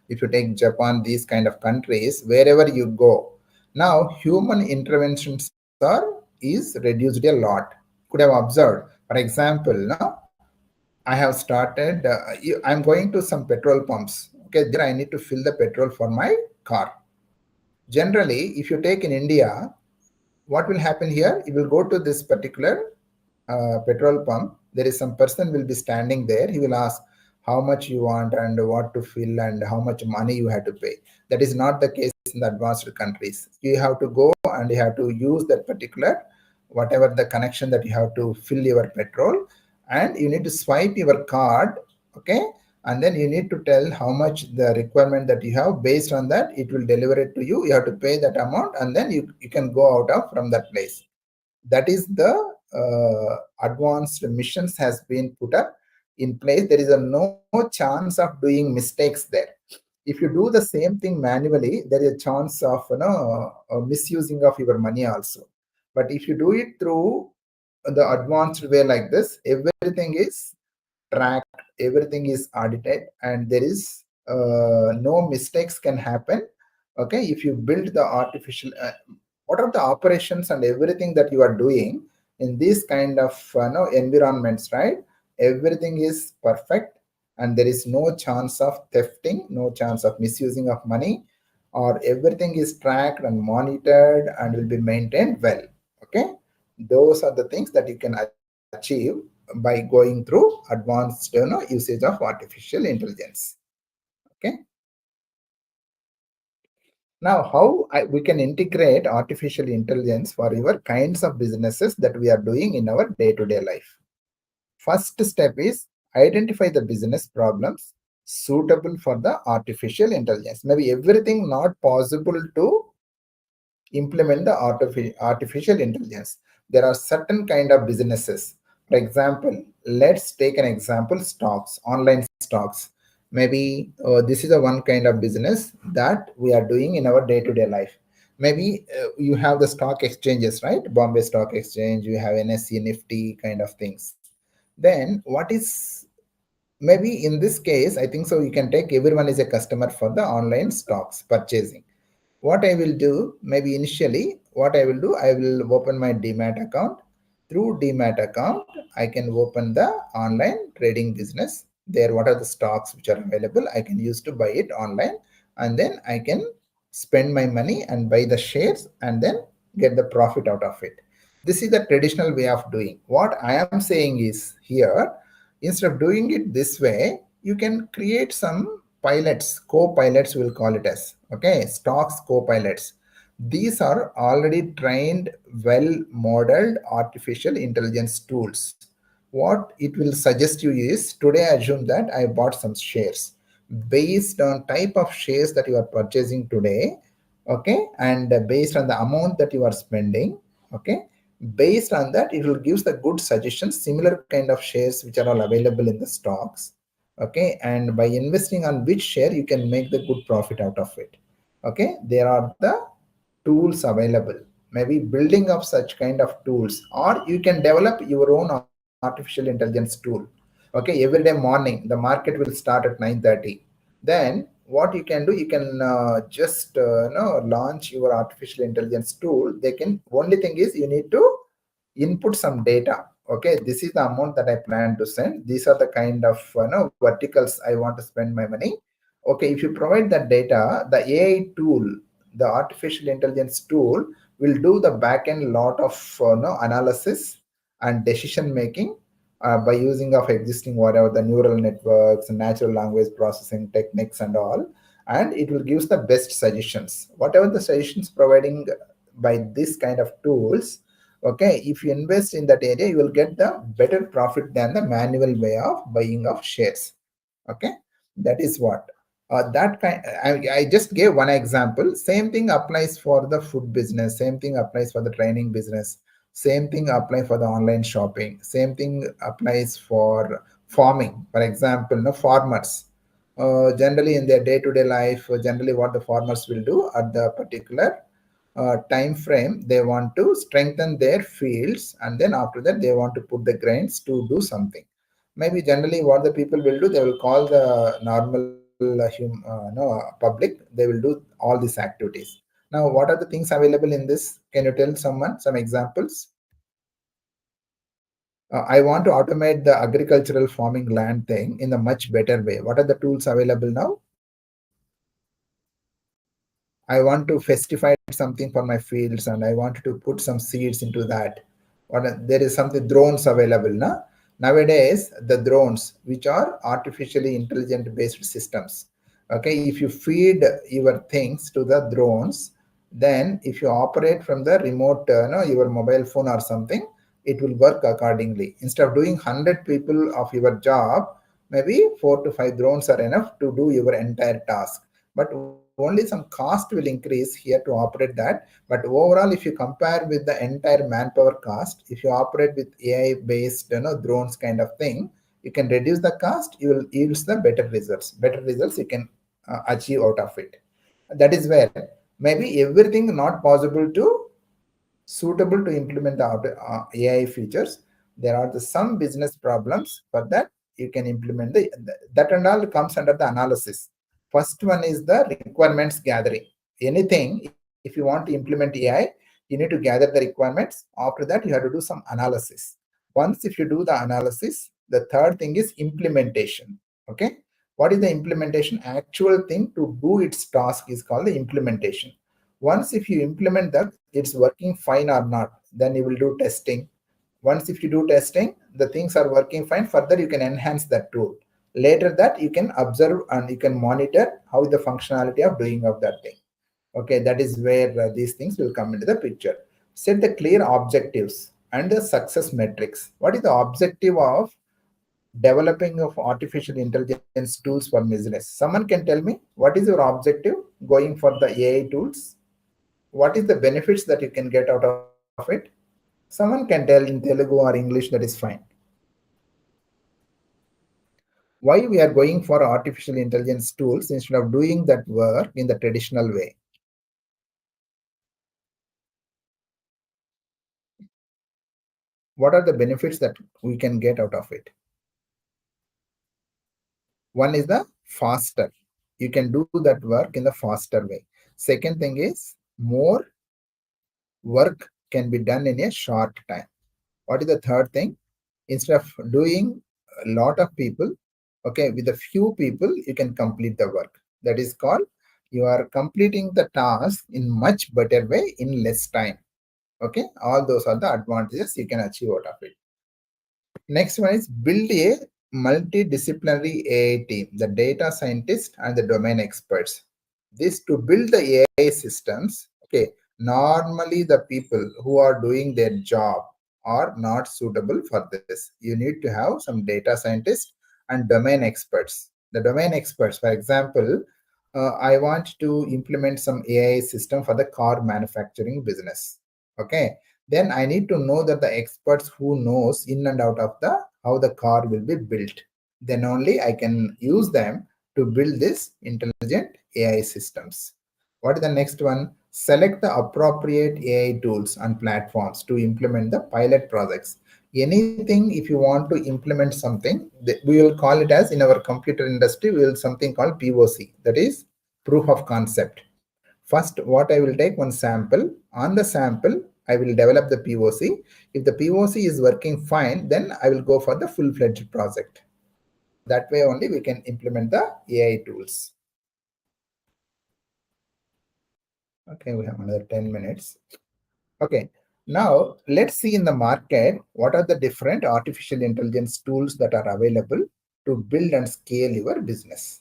if you take Japan, these kind of countries, wherever you go, now human interventions is reduced a lot. Could have observed, for example, now I have started. I'm going to some petrol pumps. Okay, there I need to fill the petrol for my car. Generally, if you take in India, what will happen here? You will go to this particular petrol pump. There is some person will be standing there. He will ask how much you want and what to fill and how much money you have to pay. That is not the case in the advanced countries. You have to go and you have to use that particular whatever the connection that you have to fill your petrol, and you need to swipe your card. Okay, and then you need to tell how much the requirement that you have. Based on that, it will deliver it to you. You have to pay that amount, and then you can go out of from that place. That is the advanced missions has been put up in place. There is no chance of doing mistakes there. If you do the same thing manually, there is a chance of misusing of your money also. But if you do it through the advanced way like this, everything is tracked, everything is audited, and there is no mistakes can happen. Okay, if you build the artificial what are the operations and everything that you are doing in these kind of environments, right? Everything is perfect, and there is no chance of thefting, no chance of misusing of money, or everything is tracked and monitored and will be maintained well. Okay, those are the things that you can achieve by going through advanced usage of artificial intelligence. Okay, now we can integrate artificial intelligence for your kinds of businesses that we are doing in our day-to-day life. First step is identify the business problems suitable for the artificial intelligence. Maybe everything not possible to implement the artificial intelligence. There are certain kind of businesses. For example, let's take an example: stocks, online stocks. Maybe this is a one kind of business that we are doing in our day-to-day life. Maybe you have the stock exchanges, right? Bombay Stock Exchange, you have NSE, Nifty kind of things. Then what is, maybe in this case, I think so you can take everyone is a customer for the online stocks purchasing. What I will do, maybe initially, what I will do, I will open my Demat account. Through Demat account, I can open the online trading business. There, what are the stocks which are available? I can use to buy it online, and then I can spend my money and buy the shares and then get the profit out of it. This is the traditional way of doing. What I am saying is here, instead of doing it this way, you can create some pilots, co-pilots we'll call it as, okay, stocks co-pilots. These are already trained, well modeled artificial intelligence tools. What it will suggest you is, today assume that I bought some shares. Based on type of shares that you are purchasing today, okay, and based on the amount that you are spending, okay, Based on that, it will give the good suggestions, similar kind of shares which are all available in the stocks. Okay, and by investing on which share, you can make the good profit out of it. Okay, there are the tools available, maybe building of such kind of tools, or you can develop your own artificial intelligence tool. Okay, every day morning the market will start at 9:30. Then what you can do, you can just launch your artificial intelligence tool. They can, only thing is you need to input some data. Okay, this is the amount that I plan to send, these are the kind of verticals I want to spend my money. Okay, if you provide that data, the AI tool, the artificial intelligence tool, will do the back end lot of analysis and decision making by using of existing whatever the neural networks and natural language processing techniques and all, and it will give the best suggestions, whatever the suggestions providing by this kind of tools. Okay, if you invest in that area, you will get the better profit than the manual way of buying of shares. Okay, that is what that kind. I just gave one example. Same thing applies for the food business, same thing applies for the training business, same thing applies for the online shopping, same thing applies for farming. For example, farmers generally in their day-to-day life, generally what the farmers will do at the particular time frame, they want to strengthen their fields, and then after that they want to put the grains to do something. Maybe generally what the people will do, they will call the normal public, they will do all these activities. Now what are the things available in this? Can you tell someone some examples? I want to automate the agricultural farming land thing in a much better way. What are the tools available now? I want to festify something for my fields, and I want to put some seeds into that. There is something, drones available now. Nowadays, the drones, which are artificially intelligent based systems. Okay, if you feed your things to the drones, then if you operate from the remote, your mobile phone or something, it will work accordingly. Instead of doing 100 people of your job, maybe 4 to 5 drones are enough to do your entire task. But only some cost will increase here to operate that. But overall, if you compare with the entire manpower cost, if you operate with AI based drones kind of thing, you can reduce the cost, you will yield the better results you can achieve out of it. That is where maybe everything not possible to suitable to implement the AI features. There are some business problems. For that, you can implement that, and all comes under the analysis. First one is the requirements gathering. Anything, if you want to implement AI, you need to gather the requirements. After that, you have to do some analysis. Once if you do the analysis, the third thing is implementation. Okay, what is the implementation? Actual thing to do its task is called the implementation. Once if you implement that, it's working fine or not, then you will do testing. Once if you do testing, the things are working fine, further you can enhance that tool. Later that you can observe and you can monitor how the functionality of doing of that thing. Okay, that is where these things will come into the picture. Set the clear objectives and the success metrics. What is the objective of developing of artificial intelligence tools for business? Someone can tell me what is your objective going for the AI tools? What is the benefits that you can get out of it? Someone can tell in Telugu or English, that is fine. Why we are going for artificial intelligence tools instead of doing that work in the traditional way? What are the benefits that we can get out of it? One is the faster. You can do that work in the faster way. Second thing is more work can be done in a short time. What is the third thing? Instead of doing a lot of people, okay, with a few people, you can complete the work. That is called, you are completing the task in much better way in less time. Okay, all those are the advantages you can achieve out of it. Next one is build a multidisciplinary AI team, the data scientists and the domain experts. This to build the AI systems. Okay, normally the people who are doing their job are not suitable for this. You need to have some data scientists and domain experts. The domain experts, for example, I want to implement some AI system for the car manufacturing business. Okay, then I need to know that the experts who knows in and out of the how the car will be built. Then only I can use them to build this intelligent AI systems. What is the next one? Select the appropriate AI tools and platforms to implement the pilot projects. Anything, if you want to implement something, we will call it as, in our computer industry, we will something called POC, that is proof of concept. First, what I will take one sample. On the sample, I will develop the POC. If the POC is working fine, then I will go for the full-fledged project. That way only we can implement the AI tools. Okay, we have another 10 minutes. Okay, now let's see in the market what are the different artificial intelligence tools that are available to build and scale your business.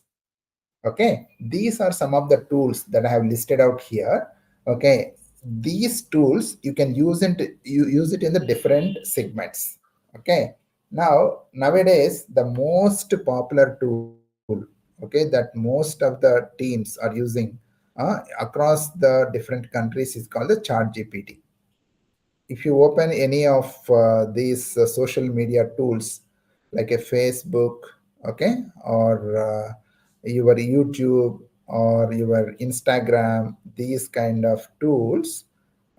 Okay, these are some of the tools that I have listed out here. Okay, these tools you can use it in the different segments. Okay, now nowadays the most popular tool, okay, that most of the teams are using across the different countries is called the Chat GPT. If you open any of these social media tools like a Facebook, okay, or your YouTube or your Instagram, these kind of tools,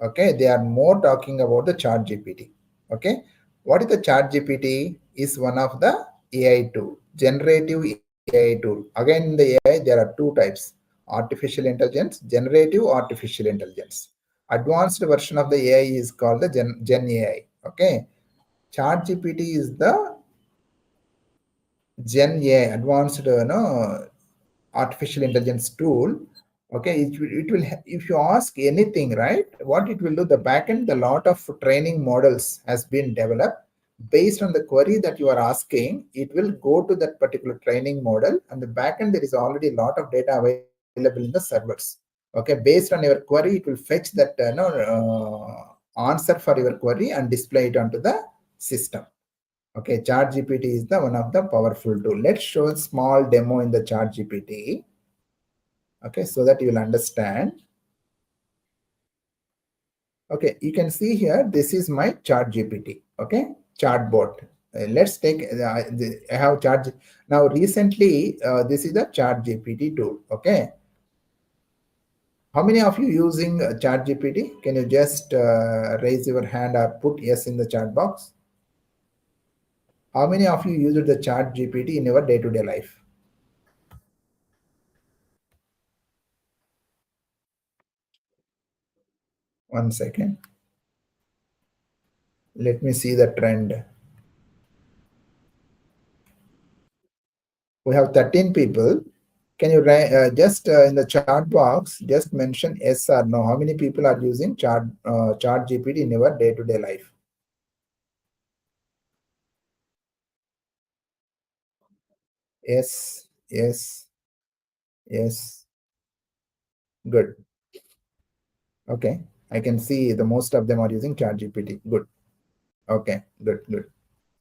okay, they are more talking about the Chat GPT. Okay, what is the Chat GPT? Is one of the AI tool, generative AI tool. Again, in the AI there are two types: artificial intelligence, generative artificial intelligence. Advanced version of the AI is called the Gen AI. Okay, Chat GPT is the Gen AI, advanced artificial intelligence tool. Okay, it will if you ask anything, right, what it will do, the backend, the lot of training models has been developed based on the query that you are asking. It will go to that particular training model, and the backend there is already a lot of data available in the servers. Okay, based on your query, it will fetch that answer for your query and display it onto the system. Okay, Chat GPT is the one of the powerful tool. Let's show a small demo in the Chat GPT. Okay, so that you will understand. Okay, you can see here, this is my Chat GPT. Okay, chatbot. Let's take, I have Chat. Now recently, this is the Chat GPT tool. Okay. How many of you using Chat GPT? Can you just raise your hand or put yes in the chat box? How many of you use the Chat GPT in your day-to-day life? One second. Let me see the trend. We have 13 people. Can you just in the chat box, just mention yes or no? How many people are using Chat GPT in your day-to-day life? Yes, yes, yes. Good. Okay, I can see the most of them are using Chat GPT. Good. Okay, good, good.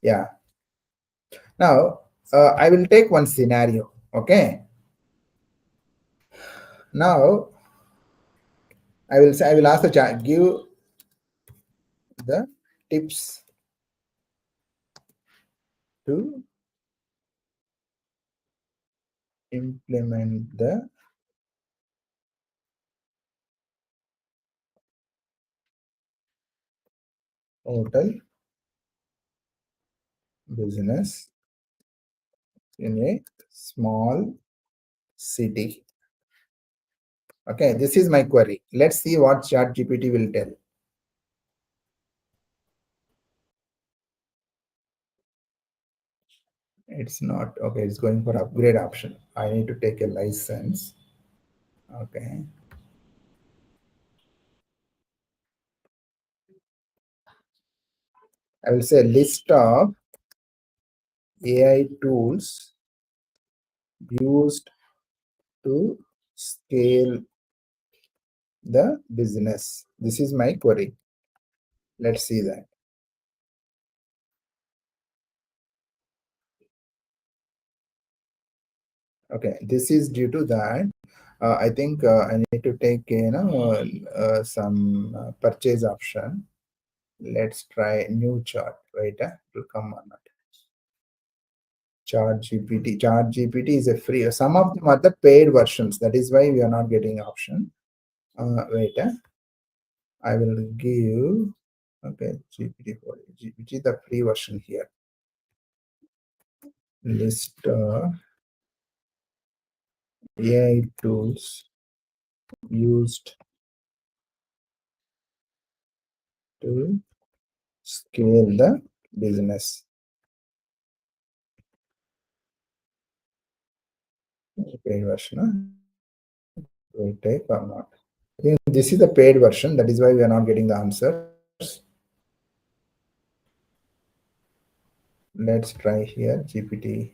Yeah. Now, I will take one scenario. Okay. Now, I will ask the chat, give the tips to implement the hotel business in a small city. Okay, this is my query. Let's see what Chat GPT will tell. It's not okay. It's going for upgrade option. I need to take a license. Okay. I will say list of AI tools used to scale the business. This is my query. Let's see that. Okay, this is due to that. I think I need to take some purchase option. Let's try new chart, right? It will come or not. Chart GPT is a free. Some of them are the paid versions. That is why we are not getting option. Wait, I will give. Okay, GPT 4, which is the free version here. List AI tools used to scale the business. Paid version. Will take or not? I think this is the paid version. That is why we are not getting the answers. Let's try here. GPT.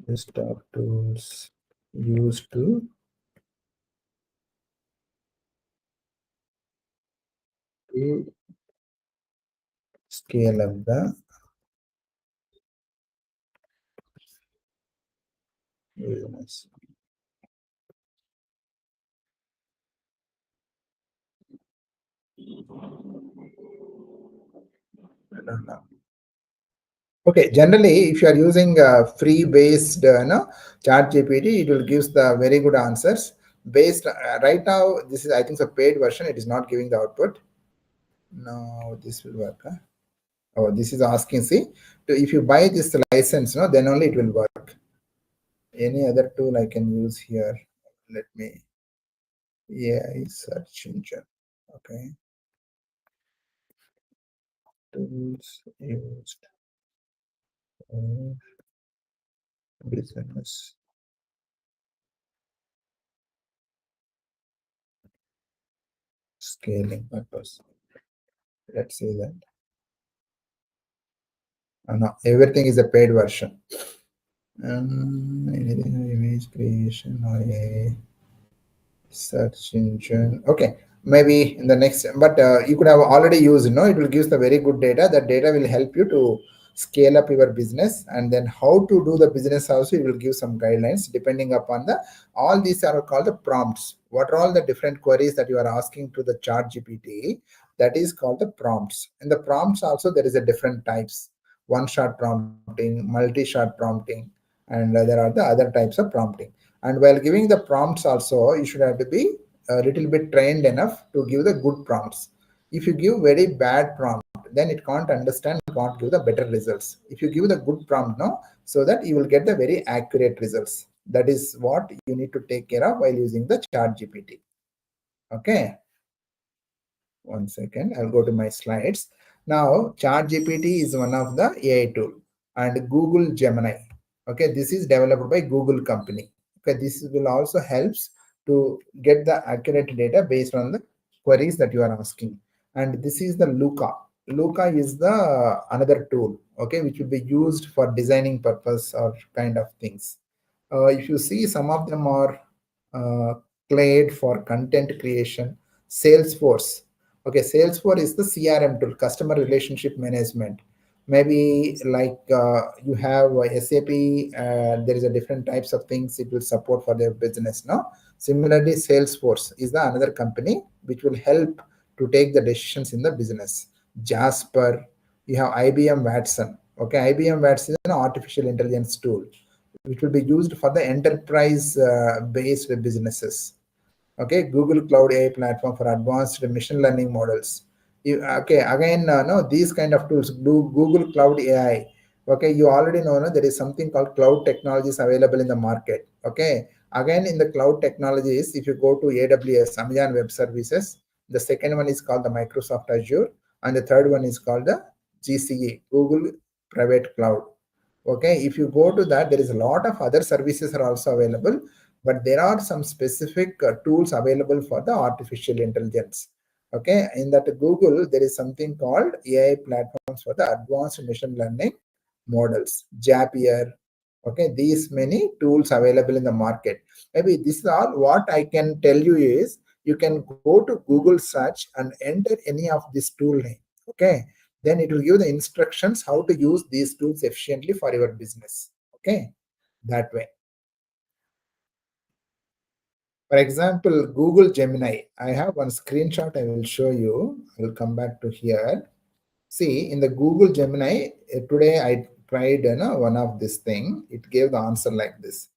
Desktop tools used to scale up the business. I don't know. Okay, generally, if you are using free-based, Chat GPT, it will give the very good answers. Based right now, this is I think a paid version. It is not giving the output. No, this will work. Huh? Oh, this is asking. See, if you buy this license, then only it will work. Any other tool I can use here? Let me. AI search engine. Okay. Tools used for business. Scaling purpose. Let's see that. No, everything is a paid version. Anything image creation or a search engine. Okay, maybe in the next, but you could have already used. It will give the very good data. That data will help you to scale up your business, and then how to do the business also. It will give some guidelines depending upon the. All these are called the prompts. What are all the different queries that you are asking to the Chat GPT? That is called the prompts. And the prompts also there is a different types. One-shot prompting, multi-shot prompting, and there are the other types of prompting. And while giving the prompts also, you should have to be a little bit trained enough to give the good prompts. If you give very bad prompt, then it can't understand, can't give the better results. If you give the good prompt, so that you will get the very accurate results. That is what you need to take care of while using the Chat GPT. Okay. 1 second, I'll go to my slides. Now, Chat GPT is one of the AI tool, and Google Gemini. Okay, this is developed by Google company. Okay, this will also helps to get the accurate data based on the queries that you are asking. And this is the Luca. Luca is the another tool, okay, which will be used for designing purpose or kind of things. If you see, some of them are Clade for content creation, Salesforce. Okay, Salesforce is the CRM tool, customer relationship management. Maybe like you have SAP, there is a different types of things it will support for their business. Similarly, Salesforce is the another company which will help to take the decisions in the business. Jasper, you have IBM Watson. Okay, IBM Watson is an artificial intelligence tool which will be used for the enterprise based businesses. Okay, Google Cloud AI platform for advanced machine learning models. Okay, again, no, these kind of tools, do Google Cloud AI. Okay, you already know, there is something called cloud technologies available in the market. Okay, again, in the cloud technologies, if you go to AWS, Amazon Web Services, the second one is called the Microsoft Azure, and the third one is called the GCE, Google Private Cloud. Okay, if you go to that, there is a lot of other services are also available, but there are some specific tools available for the artificial intelligence. Okay, in that Google, there is something called AI platforms for the advanced machine learning models, Zapier. Okay, these many tools available in the market. Maybe this is all. What I can tell you is you can go to Google search and enter any of this tool name. Okay, then it will give the instructions how to use these tools efficiently for your business. Okay, that way. For example, Google Gemini. I have one screenshot I will show you. I will come back to here. See, in the Google Gemini, today I tried one of this thing. It gave the answer like this.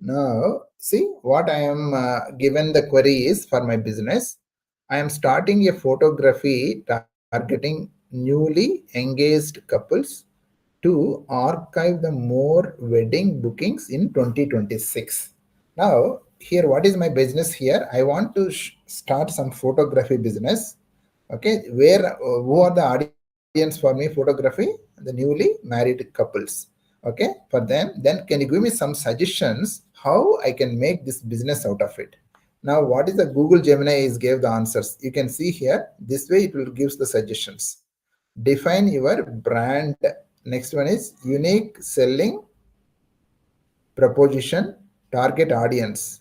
Now, see what I am given the query is for my business. I am starting a photography targeting newly engaged couples to archive the more wedding bookings in 2026. Now, here, what is my business here? I want to start some photography business. Okay, where who are the audience for me? Photography, the newly married couples. Okay, for them, then can you give me some suggestions how I can make this business out of it? Now, what is the Google Gemini is gave the answers? You can see here. This way, it will gives the suggestions. Define your brand. Next one is unique selling proposition, target audience.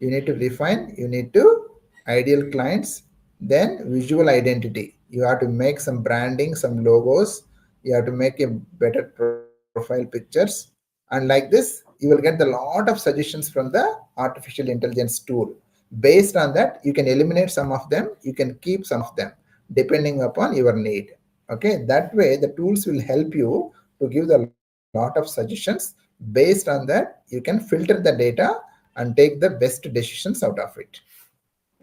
You need to define, you need to ideal clients, then visual identity. You have to make some branding, some logos, you have to make a better profile pictures. And like this, you will get the lot of suggestions from the artificial intelligence tool. Based on that, you can eliminate some of them, you can keep some of them, depending upon your need. Okay, that way the tools will help you to give the lot of suggestions. Based on that, you can filter the data and take the best decisions out of it.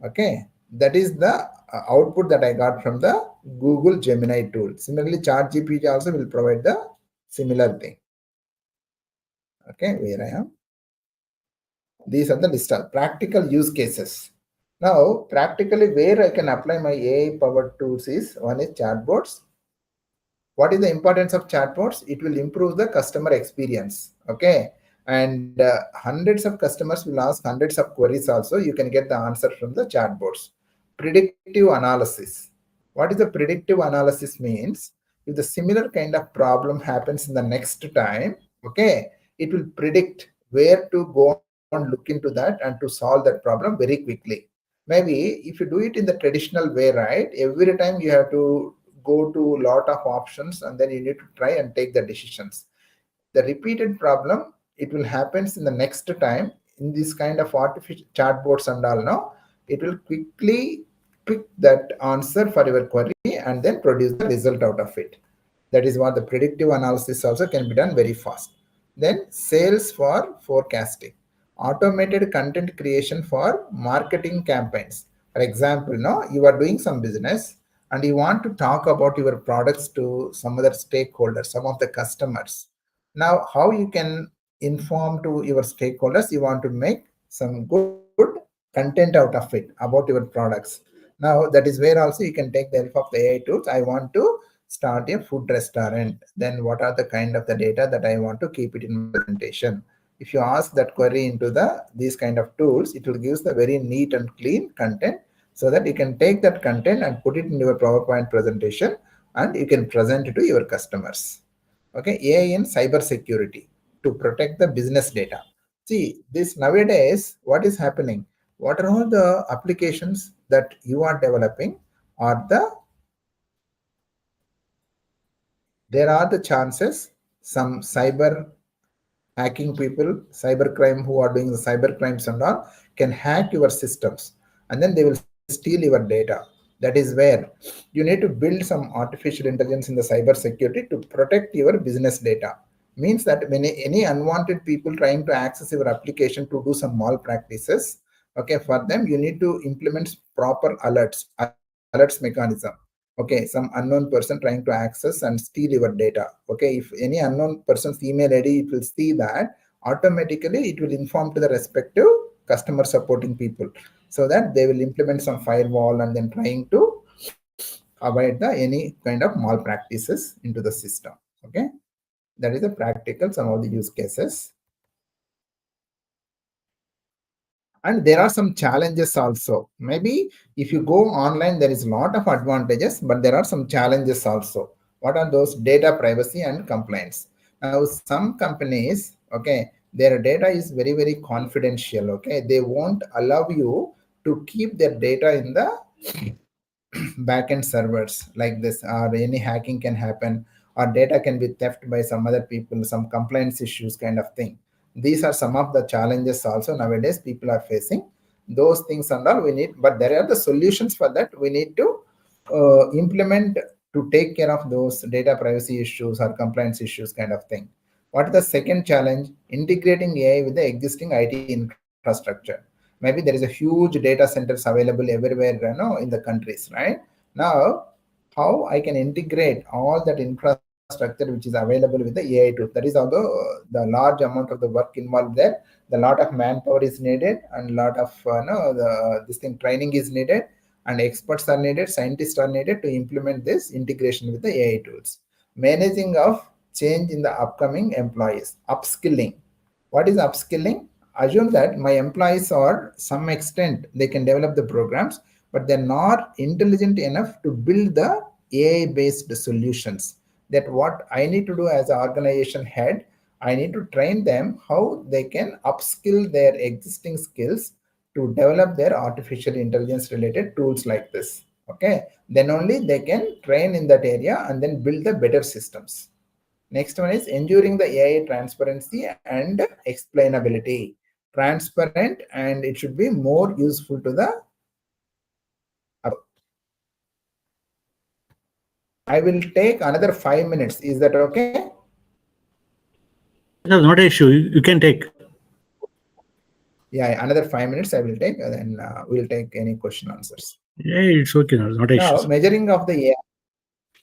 Okay, that is the output that I got from the Google Gemini tool. Similarly, ChatGPT also will provide the similar thing. Okay, where I am. These are the list of practical use cases. Now, practically where I can apply my AI powered tools is one is chatbots. What is the importance of chatbots? It will improve the customer experience. Okay, and hundreds of customers will ask hundreds of queries also. You can get the answer from the chatbots. Predictive analysis. What is the predictive analysis means? If the similar kind of problem happens in the next time, okay, it will predict where to go and look into that and to solve that problem very quickly. Maybe if you do it in the traditional way, right, every time you have to go to a lot of options and then you need to try and take the decisions. The repeated problem, it will happen in the next time in this kind of artificial chatbots and all. Now it will quickly pick that answer for your query and then produce the result out of it. That is what the predictive analysis also can be done very fast. Then sales for forecasting, automated content creation for marketing campaigns. For example, now you are doing some business and you want to talk about your products to some other stakeholders, some of the customers. Now, how you can inform to your stakeholders? You want to make some good content out of it about your products. Now, that is where also you can take the help of the AI tools. I want to start a food restaurant. Then what are the kind of the data that I want to keep it in my presentation? If you ask that query into these kind of tools, it will give the very neat and clean content so that you can take that content and put it in your PowerPoint presentation and you can present it to your customers. Okay, AI in cyber security to protect the business data. See, this nowadays, what is happening? What are all the applications that you are developing are there are the chances some cyber hacking people, cybercrime who are doing the cyber crimes and all can hack your systems and then they will steal your data. That is where you need to build some artificial intelligence in the cyber security to protect your business data. Means that when any unwanted people trying to access your application to do some malpractices, okay, for them you need to implement proper alerts mechanism. Okay, some unknown person trying to access and steal your data. Okay, if any unknown person's email id, it will see that automatically it will inform to the respective customer supporting people so that they will implement some firewall and then trying to avoid the any kind of malpractices into the system. Okay, that is the practical some of the use cases. And there are some challenges also. Maybe if you go online, there is a lot of advantages, but there are some challenges also. What are those? Data privacy and compliance. Now, some companies, okay, their data is very, very confidential. Okay, they won't allow you to keep their data in the backend servers like this, or any hacking can happen, or data can be theft by some other people, some compliance issues kind of thing. These are some of the challenges also nowadays people are facing. those things and all we need, but there are the solutions for that we need to implement to take care of those data privacy issues or compliance issues kind of thing. What is the second challenge? Integrating AI with the existing IT infrastructure. Maybe there is a huge data centers available everywhere, in the countries, right? Now, how I can integrate all that infrastructure which is available with the AI tools. That is although the large amount of the work involved there, the lot of manpower is needed and lot of this thing training is needed, and experts are needed, scientists are needed to implement this integration with the AI tools. Managing of change in the upcoming employees, upskilling. What is upskilling? Assume that my employees are some extent they can develop the programs, but they're not intelligent enough to build the AI based solutions. That what I need to do as an organization head, I need to train them how they can upskill their existing skills to develop their artificial intelligence related tools like this. Okay, then only they can train in that area and then build the better systems. Next one is ensuring the AI transparency and explainability. Transparent, and it should be more useful to the. I will take another 5 minutes. Is that okay? That's not an issue. You can take. Yeah, another 5 minutes I will take, and then we'll take any question answers. Yeah, it's okay. Not an Now, issue. measuring of the AI.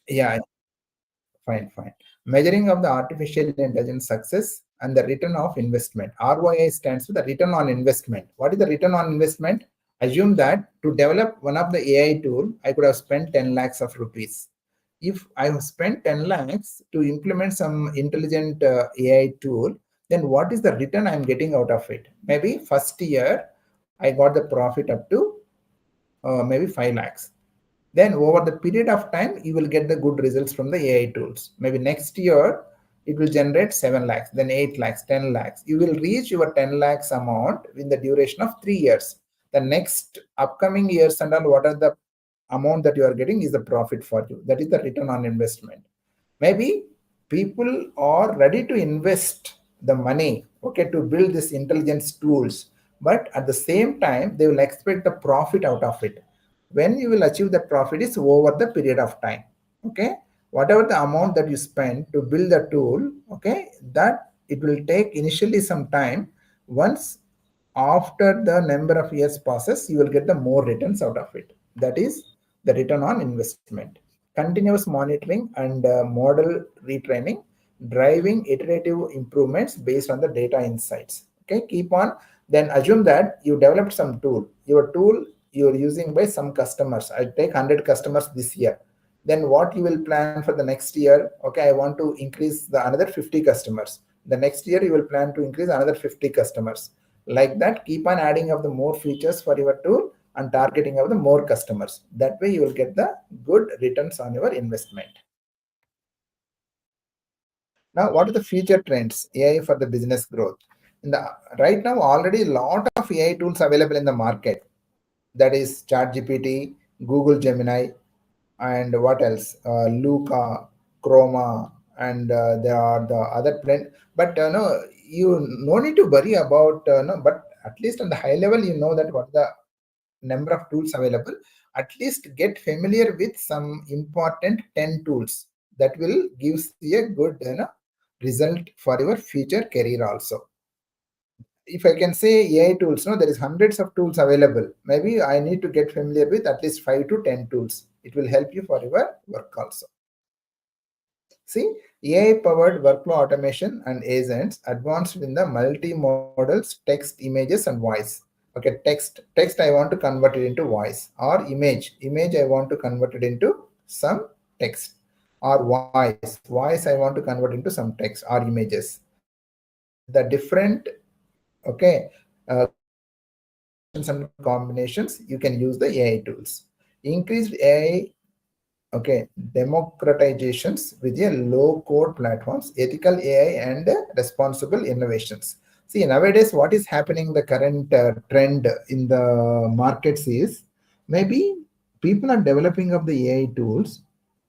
Yeah, fine. Measuring of the artificial intelligence success and the return of investment. ROI stands for the return on investment. What is the return on investment? Assume that to develop one of the AI tool, I could have spent 10 lakhs of rupees. If I have spent 10 lakhs to implement some intelligent AI tool, then what is the return I'm getting out of it? Maybe first year, I got the profit up to maybe 5 lakhs. Then over the period of time, you will get the good results from the AI tools. Maybe next year, it will generate 7 lakhs, then 8 lakhs, 10 lakhs. You will reach your 10 lakhs amount in the duration of 3 years. The next upcoming years and all, what are the amount that you are getting is the profit for you. That is the return on investment. Maybe people are ready to invest the money, okay, to build these intelligence tools, but at the same time, they will expect the profit out of it. When you will achieve that profit is over the period of time. Okay, whatever the amount that you spend to build the tool, okay, that it will take initially some time. Once after the number of years passes, you will get the more returns out of it. That is the return on investment. Continuous monitoring and model retraining, driving iterative improvements based on the data insights. Okay, keep on. Then assume that you developed some tool. Your tool you're using by some customers. I take 100 customers this year. Then what you will plan for the next year? Okay, I want to increase the another 50 customers. The next year you will plan to increase another 50 customers. Like that, keep on adding up the more features for your tool and targeting of the more customers. That way you will get the good returns on your investment. Now, what are the future trends? AI for the business growth. Right now, already a lot of AI tools available in the market. That is ChatGPT, Google Gemini, and what else? Luca, Chroma, and there are the other trend. But no, you no need to worry about no. But at least on the high level, you know that what the number of tools available. At least get familiar with some important 10 tools that will give you a good result for your future career also. If I can say AI tools, no, there is hundreds of tools available. Maybe I need to get familiar with at least 5 to 10 tools. It will help you for your work also. See, AI-powered workflow automation and agents advanced in the multi-modals, text, images, and voice. Okay, text I want to convert it into voice, or image I want to convert it into some text, or voice I want to convert into some text or images. The different and combinations you can use the AI tools. Increased AI democratizations with a low code platforms, ethical AI, and responsible innovations. See, nowadays, what is happening, the current trend in the markets is maybe people are developing of the AI tools,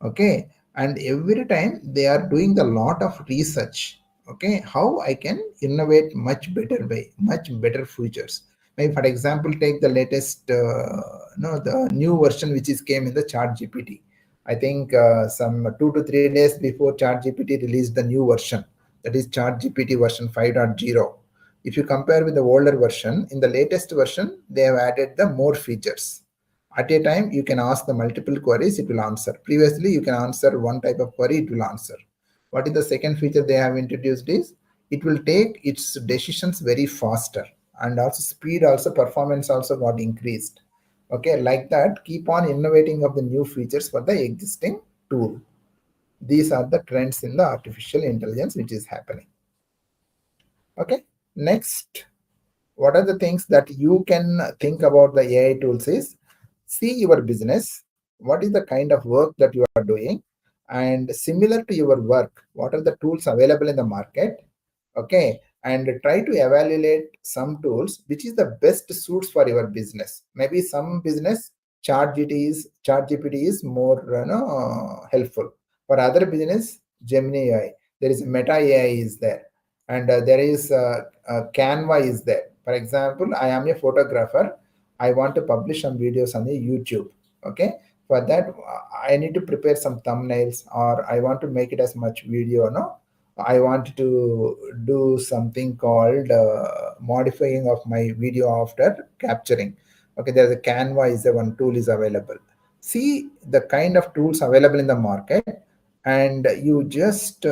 okay, and every time they are doing a lot of research, okay, how I can innovate much better way, much better features. Maybe, for example, take the latest, no, the new version which is came in the Chat GPT. I think some 2 to 3 days before Chat GPT released the new version, that is Chat GPT version 5.0. If you compare with the older version, in the latest version, they have added the more features. At a time, you can ask the multiple queries, it will answer. Previously, you can answer one type of query, it will answer. What is the second feature they have introduced is, it will take its decisions very faster, and also speed, also performance also got increased. Okay, like that, keep on innovating of the new features for the existing tool. These are the trends in the artificial intelligence which is happening. Okay, next, what are the things that you can think about the AI tools is, see your business, what is the kind of work that you are doing, and similar to your work, what are the tools available in the market. Okay, and try to evaluate some tools which is the best suits for your business. Maybe some business chat gpt is more helpful. For other business, Gemini AI, there is Meta AI is there, and there is Canva is there. For example, I am a photographer, I want to publish some videos on the YouTube. Okay, for that I need to prepare some thumbnails, or I want to make it as much video, no, I want to do something called modifying of my video after capturing. Okay, there's a Canva is a one tool is available. See the kind of tools available in the market, and you just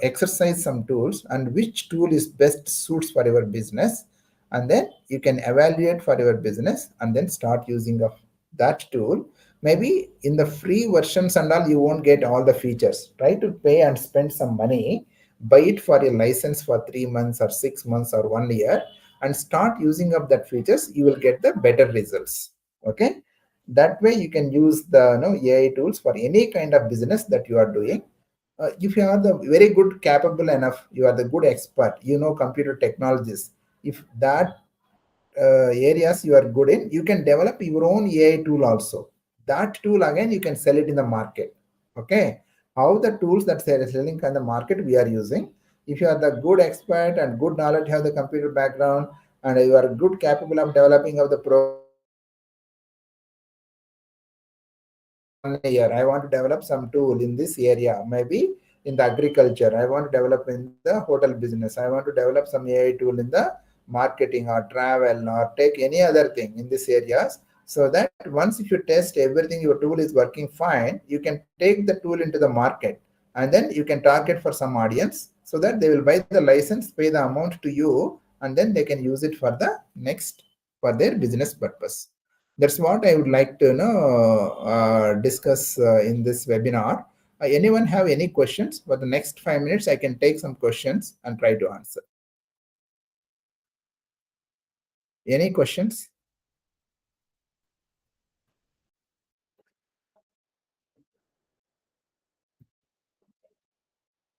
exercise some tools, and which tool is best suits for your business, and then you can evaluate for your business, and then start using of that tool. Maybe in the free versions and all, you won't get all the features. Try to pay and spend some money, buy it for a license for 3 months or 6 months or 1 year, and start using up that features. You will get the better results. Okay, that way you can use the AI tools for any kind of business that you are doing. If you are the very good capable enough, you are the good expert, computer technologies, if that areas you are good in, you can develop your own AI tool also. That tool again, you can sell it in the market. Okay, how the tools that they are selling in the market we are using. If you are the good expert and good knowledge, have the computer background, and you are good capable of developing of the program, you can start using of that tool. For 1 year, I want to develop some tool in this area, maybe in the agriculture, I want to develop in the hotel business, I want to develop some AI tool in the marketing or travel, or take any other thing in these areas. So that once if you test everything, your tool is working fine, you can take the tool into the market, and then you can target for some audience, so that they will buy the license, pay the amount to you, and then they can use it for the next, for their business purpose. That's what I would like to discuss in this webinar. Anyone have any questions? For the next 5 minutes, I can take some questions and try to answer. Any questions?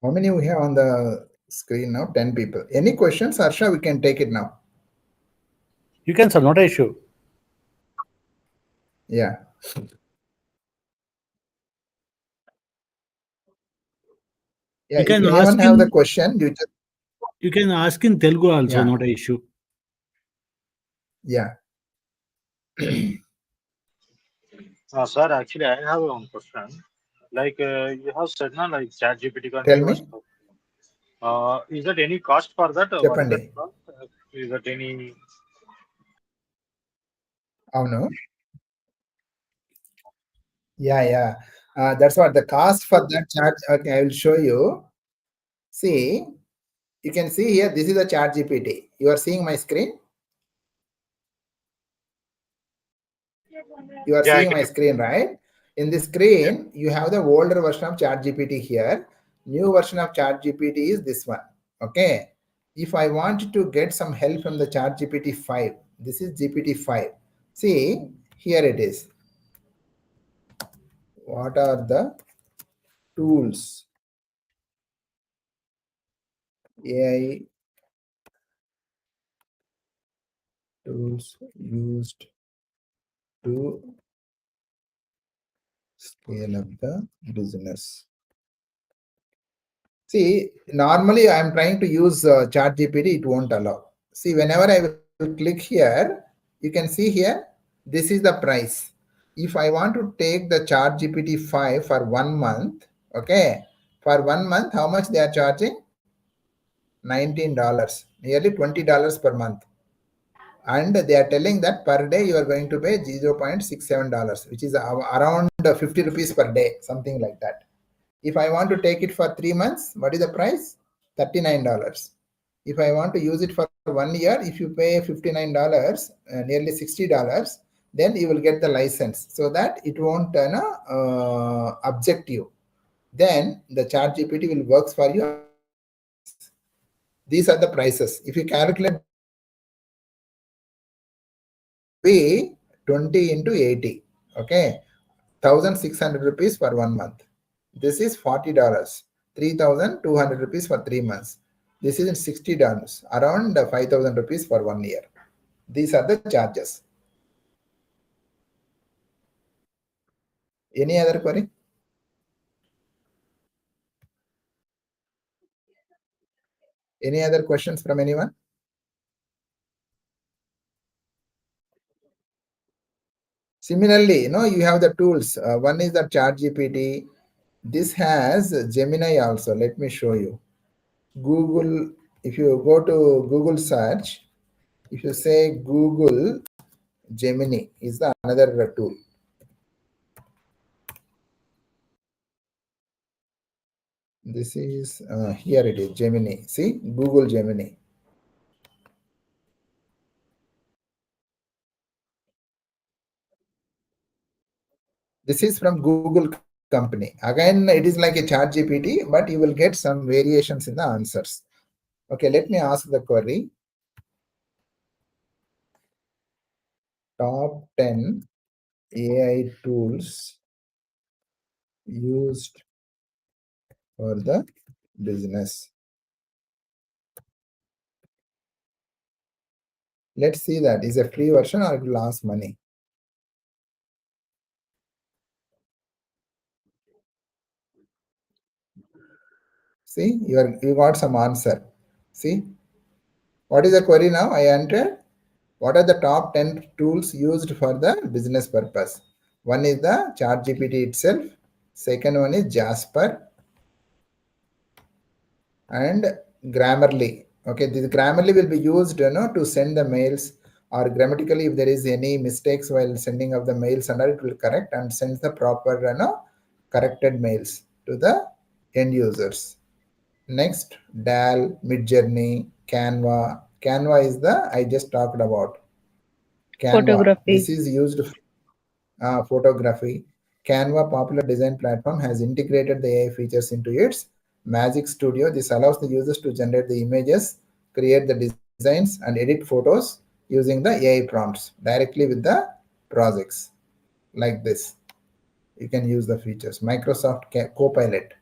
How many we have on the screen now? 10 people. Any questions, Harsha? We can take it now. You can, sir, not an issue. Yeah. Yeah. You If can anyone ask have the in, question, you can ask in Telugu also, Yeah. not an issue. Yeah. Sir, actually, I have one question. Like you have said, na, like ChatGPT can Tell give me. us. Is there any cost for that? What is Cheppandi. that cost? Is that any? Avunu. Yeah. That's what the cost for that chat. Okay, I will show you. See, you can see here, this is a chat GPT. You are seeing my screen? You are Yeah, I seeing my can. screen, right? In the screen, you have the older version of chat GPT here. New version of chat GPT is this one. Okay. If I want to get some help from the chat GPT 5, this is GPT 5. See, here it is. What are the tools? AI tools used to scale up the business. See, normally I am trying to use chat GPT, it won't allow. See, whenever I will click here, you can see here, this is the price. If I want to take the ChatGPT 5 for 1 month, okay, for 1 month, how much they are charging? $19, nearly $20 per month. And they are telling that per day you are going to pay $0.67, which is around 50 rupees per day, something like that. If I want to take it for 3 months, what is the price? $39. If I want to use it for 1 year, if you pay $59, nearly $60, then you will get the license so that it won't object you. Then the ChatGPT will work for you. These are the prices. If you calculate, be 20 into 80, okay, 1,600 rupees for 1 month. This is $40, 3,200 rupees for 3 months. This is $60, around 5,000 rupees for 1 year. These are the charges. Any other query? Any other questions from anyone? Similarly, you have the tools. One is the ChatGPT. This has Gemini also. Let me show you. Google, if you go to Google search, if you say Google, Gemini is the another tool. This is, here it is, Gemini. See, Google Gemini. This is from Google company. Again, it is like a ChatGPT, but you will get some variations in the answers. Okay, let me ask the query. Top 10 AI tools used for the business. Let's see that. Is a free version or it will ask money? See, you got some answer. See, what is the query now? I entered. What are the top 10 tools used for the business purpose? One is the ChatGPT itself. Second one is Jasper and Grammarly. Okay, this Grammarly will be used to send the mails, or grammatically if there is any mistakes while sending of the mails, and it will correct and send the proper corrected mails to the end users. Next, DAL, Midjourney, Canva. Canva is the I just talked about. Canva. Photography. This is used for photography. Canva, popular design platform, has integrated the AI features into its Magic Studio. This allows the users to generate the images, create the designs, and edit photos using the AI prompts directly with the projects. Like this, you can use the features. Microsoft Copilot.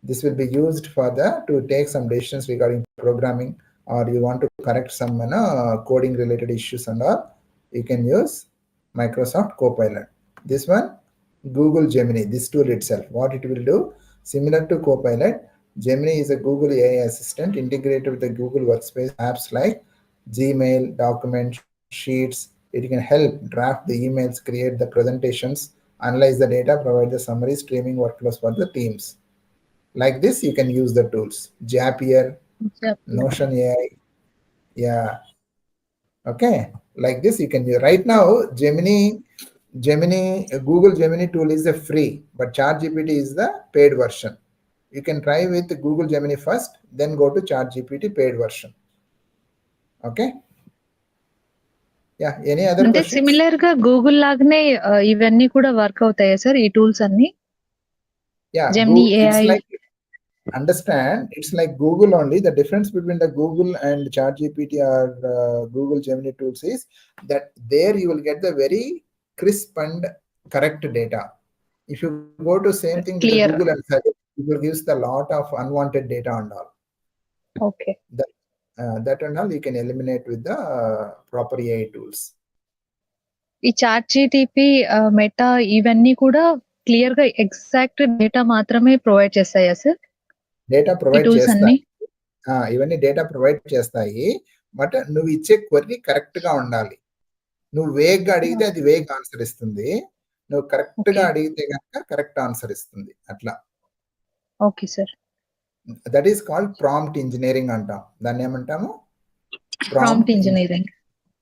This will be used for to take some decisions regarding programming, or you want to correct some coding related issues and all. You can use Microsoft Copilot. This one, Google Gemini, this tool itself, what it will do, similar to Copilot, Gemini is a Google AI assistant integrated with the Google Workspace apps like Gmail, Documents, Sheets. It can help draft the emails, create the presentations, analyze the data, provide the summary, streaming workflows for the teams. Like this, you can use the tools. Zapier, Notion AI. Yeah. Okay. Like this, you can use. Right now, Google Gemini tool is a free, but ChatGPT is the paid version. You can try with Google Gemini first, then go to ChatGPT paid version. Okay. Yeah. Any other అంటే questions? Similar గా Google లాగానే ఇవన్నీ కూడా work అవుతాయా sir ఈ tools అన్ని? Yeah, Gemini it's AI. like, understand, it's like Google only. The difference between the Google and ChatGPT or Google Gemini tools is that there you will get the very crisp and correct data. If you go to same thing with the Clear. Google and search, it will give a lot of unwanted data and all. Okay. That and all you can eliminate with the proper AI tools. ఈ chat GTP, meta ఇవన్నీ కూడా clear గా exact data మాత్రమే provide చేస్తాయా sir? Data provide tools చేస్తాయి. అన్ని ఇవన్నీ data provide చేస్తాయి. బట్ నువ్వు ఇచ్చే క్వరీ కరెక్ట్ గా ఉండాలి. నువ్వు వేగ్గా అడిగితే అది వేగ్ ఆన్సర్ ఇస్తుంది, నువ్వు కరెక్ట్ గా అడిగితే కనుక కరెక్ట్ ఆన్సర్ ఇస్తుంది. అట్లా. Okay sir. That is called prompt engineering అంటాం. దాన్ని ఏమంటాము? Prompt engineering.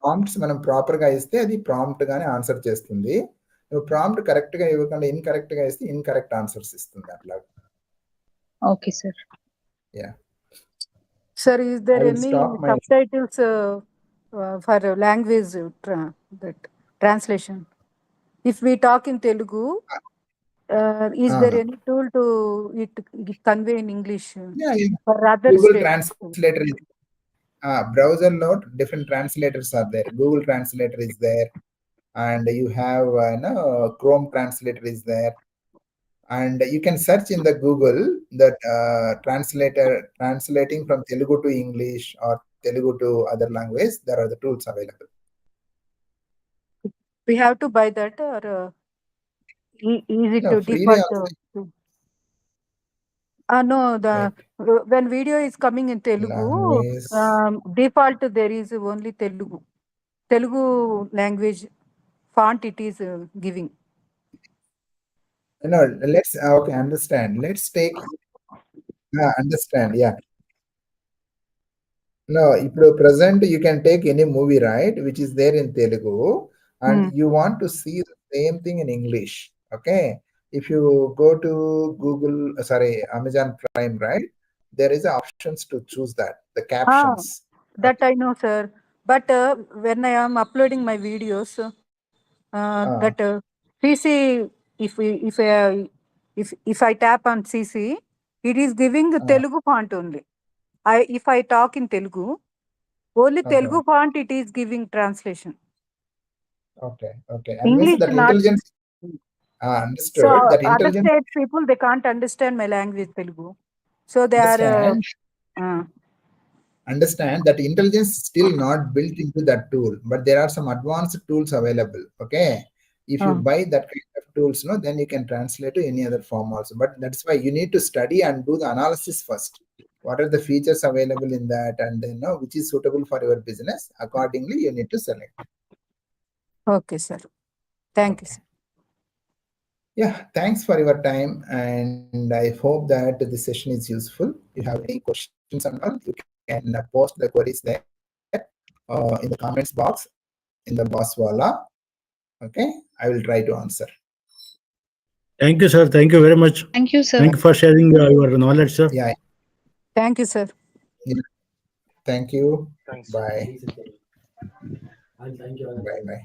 ప్రాంప్ట్స్ మనం ప్రాపర్ గా ఇస్తే అది ప్రాంప్ట్ గానే ఆన్సర్ చేస్తుంది. నువ్వు ప్రాంప్ట్ కరెక్ట్ గా ఇవ్వకుండా ఇన్కరెక్ట్ గా ఇస్తే ఇన్కరెక్ట్ ఆన్సర్స్ ఇస్తుంది. అట్లా. Okay sir. Yeah. Sir, is there I will any stop my- subtitles for language that translation? If we talk in Telugu, is there any tool to it convey in English Yeah, for other Google states? Translator is browser note, different translators are there. Google Translator is there, and you have Chrome Translator is there, and you can search in the Google that translator translating from Telugu to English or Telugu to other language. There are the tools available. We have to buy that, or is it No, to freely default? also. No, Right. when video is coming in Telugu, Language. default there is only Telugu language font it is giving. No, let's okay, understand. Let's take understand. Yeah. No, ఇప్పుడు present you can take any movie, right, which is there in Telugu, and you want to see the same thing in English. Okay. If you go to Amazon Prime, right, there is options to choose the captions. That I know, sir. But when I am uploading my videos, that CC, if I tap on CC, it is giving the Telugu font only. If I talk in Telugu, only Telugu font it is giving translation. Okay. English And that not. intelligence. Understood. So That other intelligence. state people, they can't understand my language Telugu. So they understand that intelligence is still not built into that tool, but there are some advanced tools available. Okay. If you buy that kind of tools, then you can translate to any other form also. But that's why you need to study and do the analysis first. What are the features available in that, and then which is suitable for your business? Accordingly, you need to select. Okay, sir. Thank you, sir. Yeah, thanks for your time, and I hope that this session is useful. If you have any questions and all, you can post the queries there in the comments box in the Bosswala. Okay, I will try to answer. Thank you, sir. Thank you very much. Thank you, sir. Thank you for sharing your knowledge, sir. Yeah. Thank you, sir. Yeah. Thank you. Thanks. Bye. Thank you. Bye.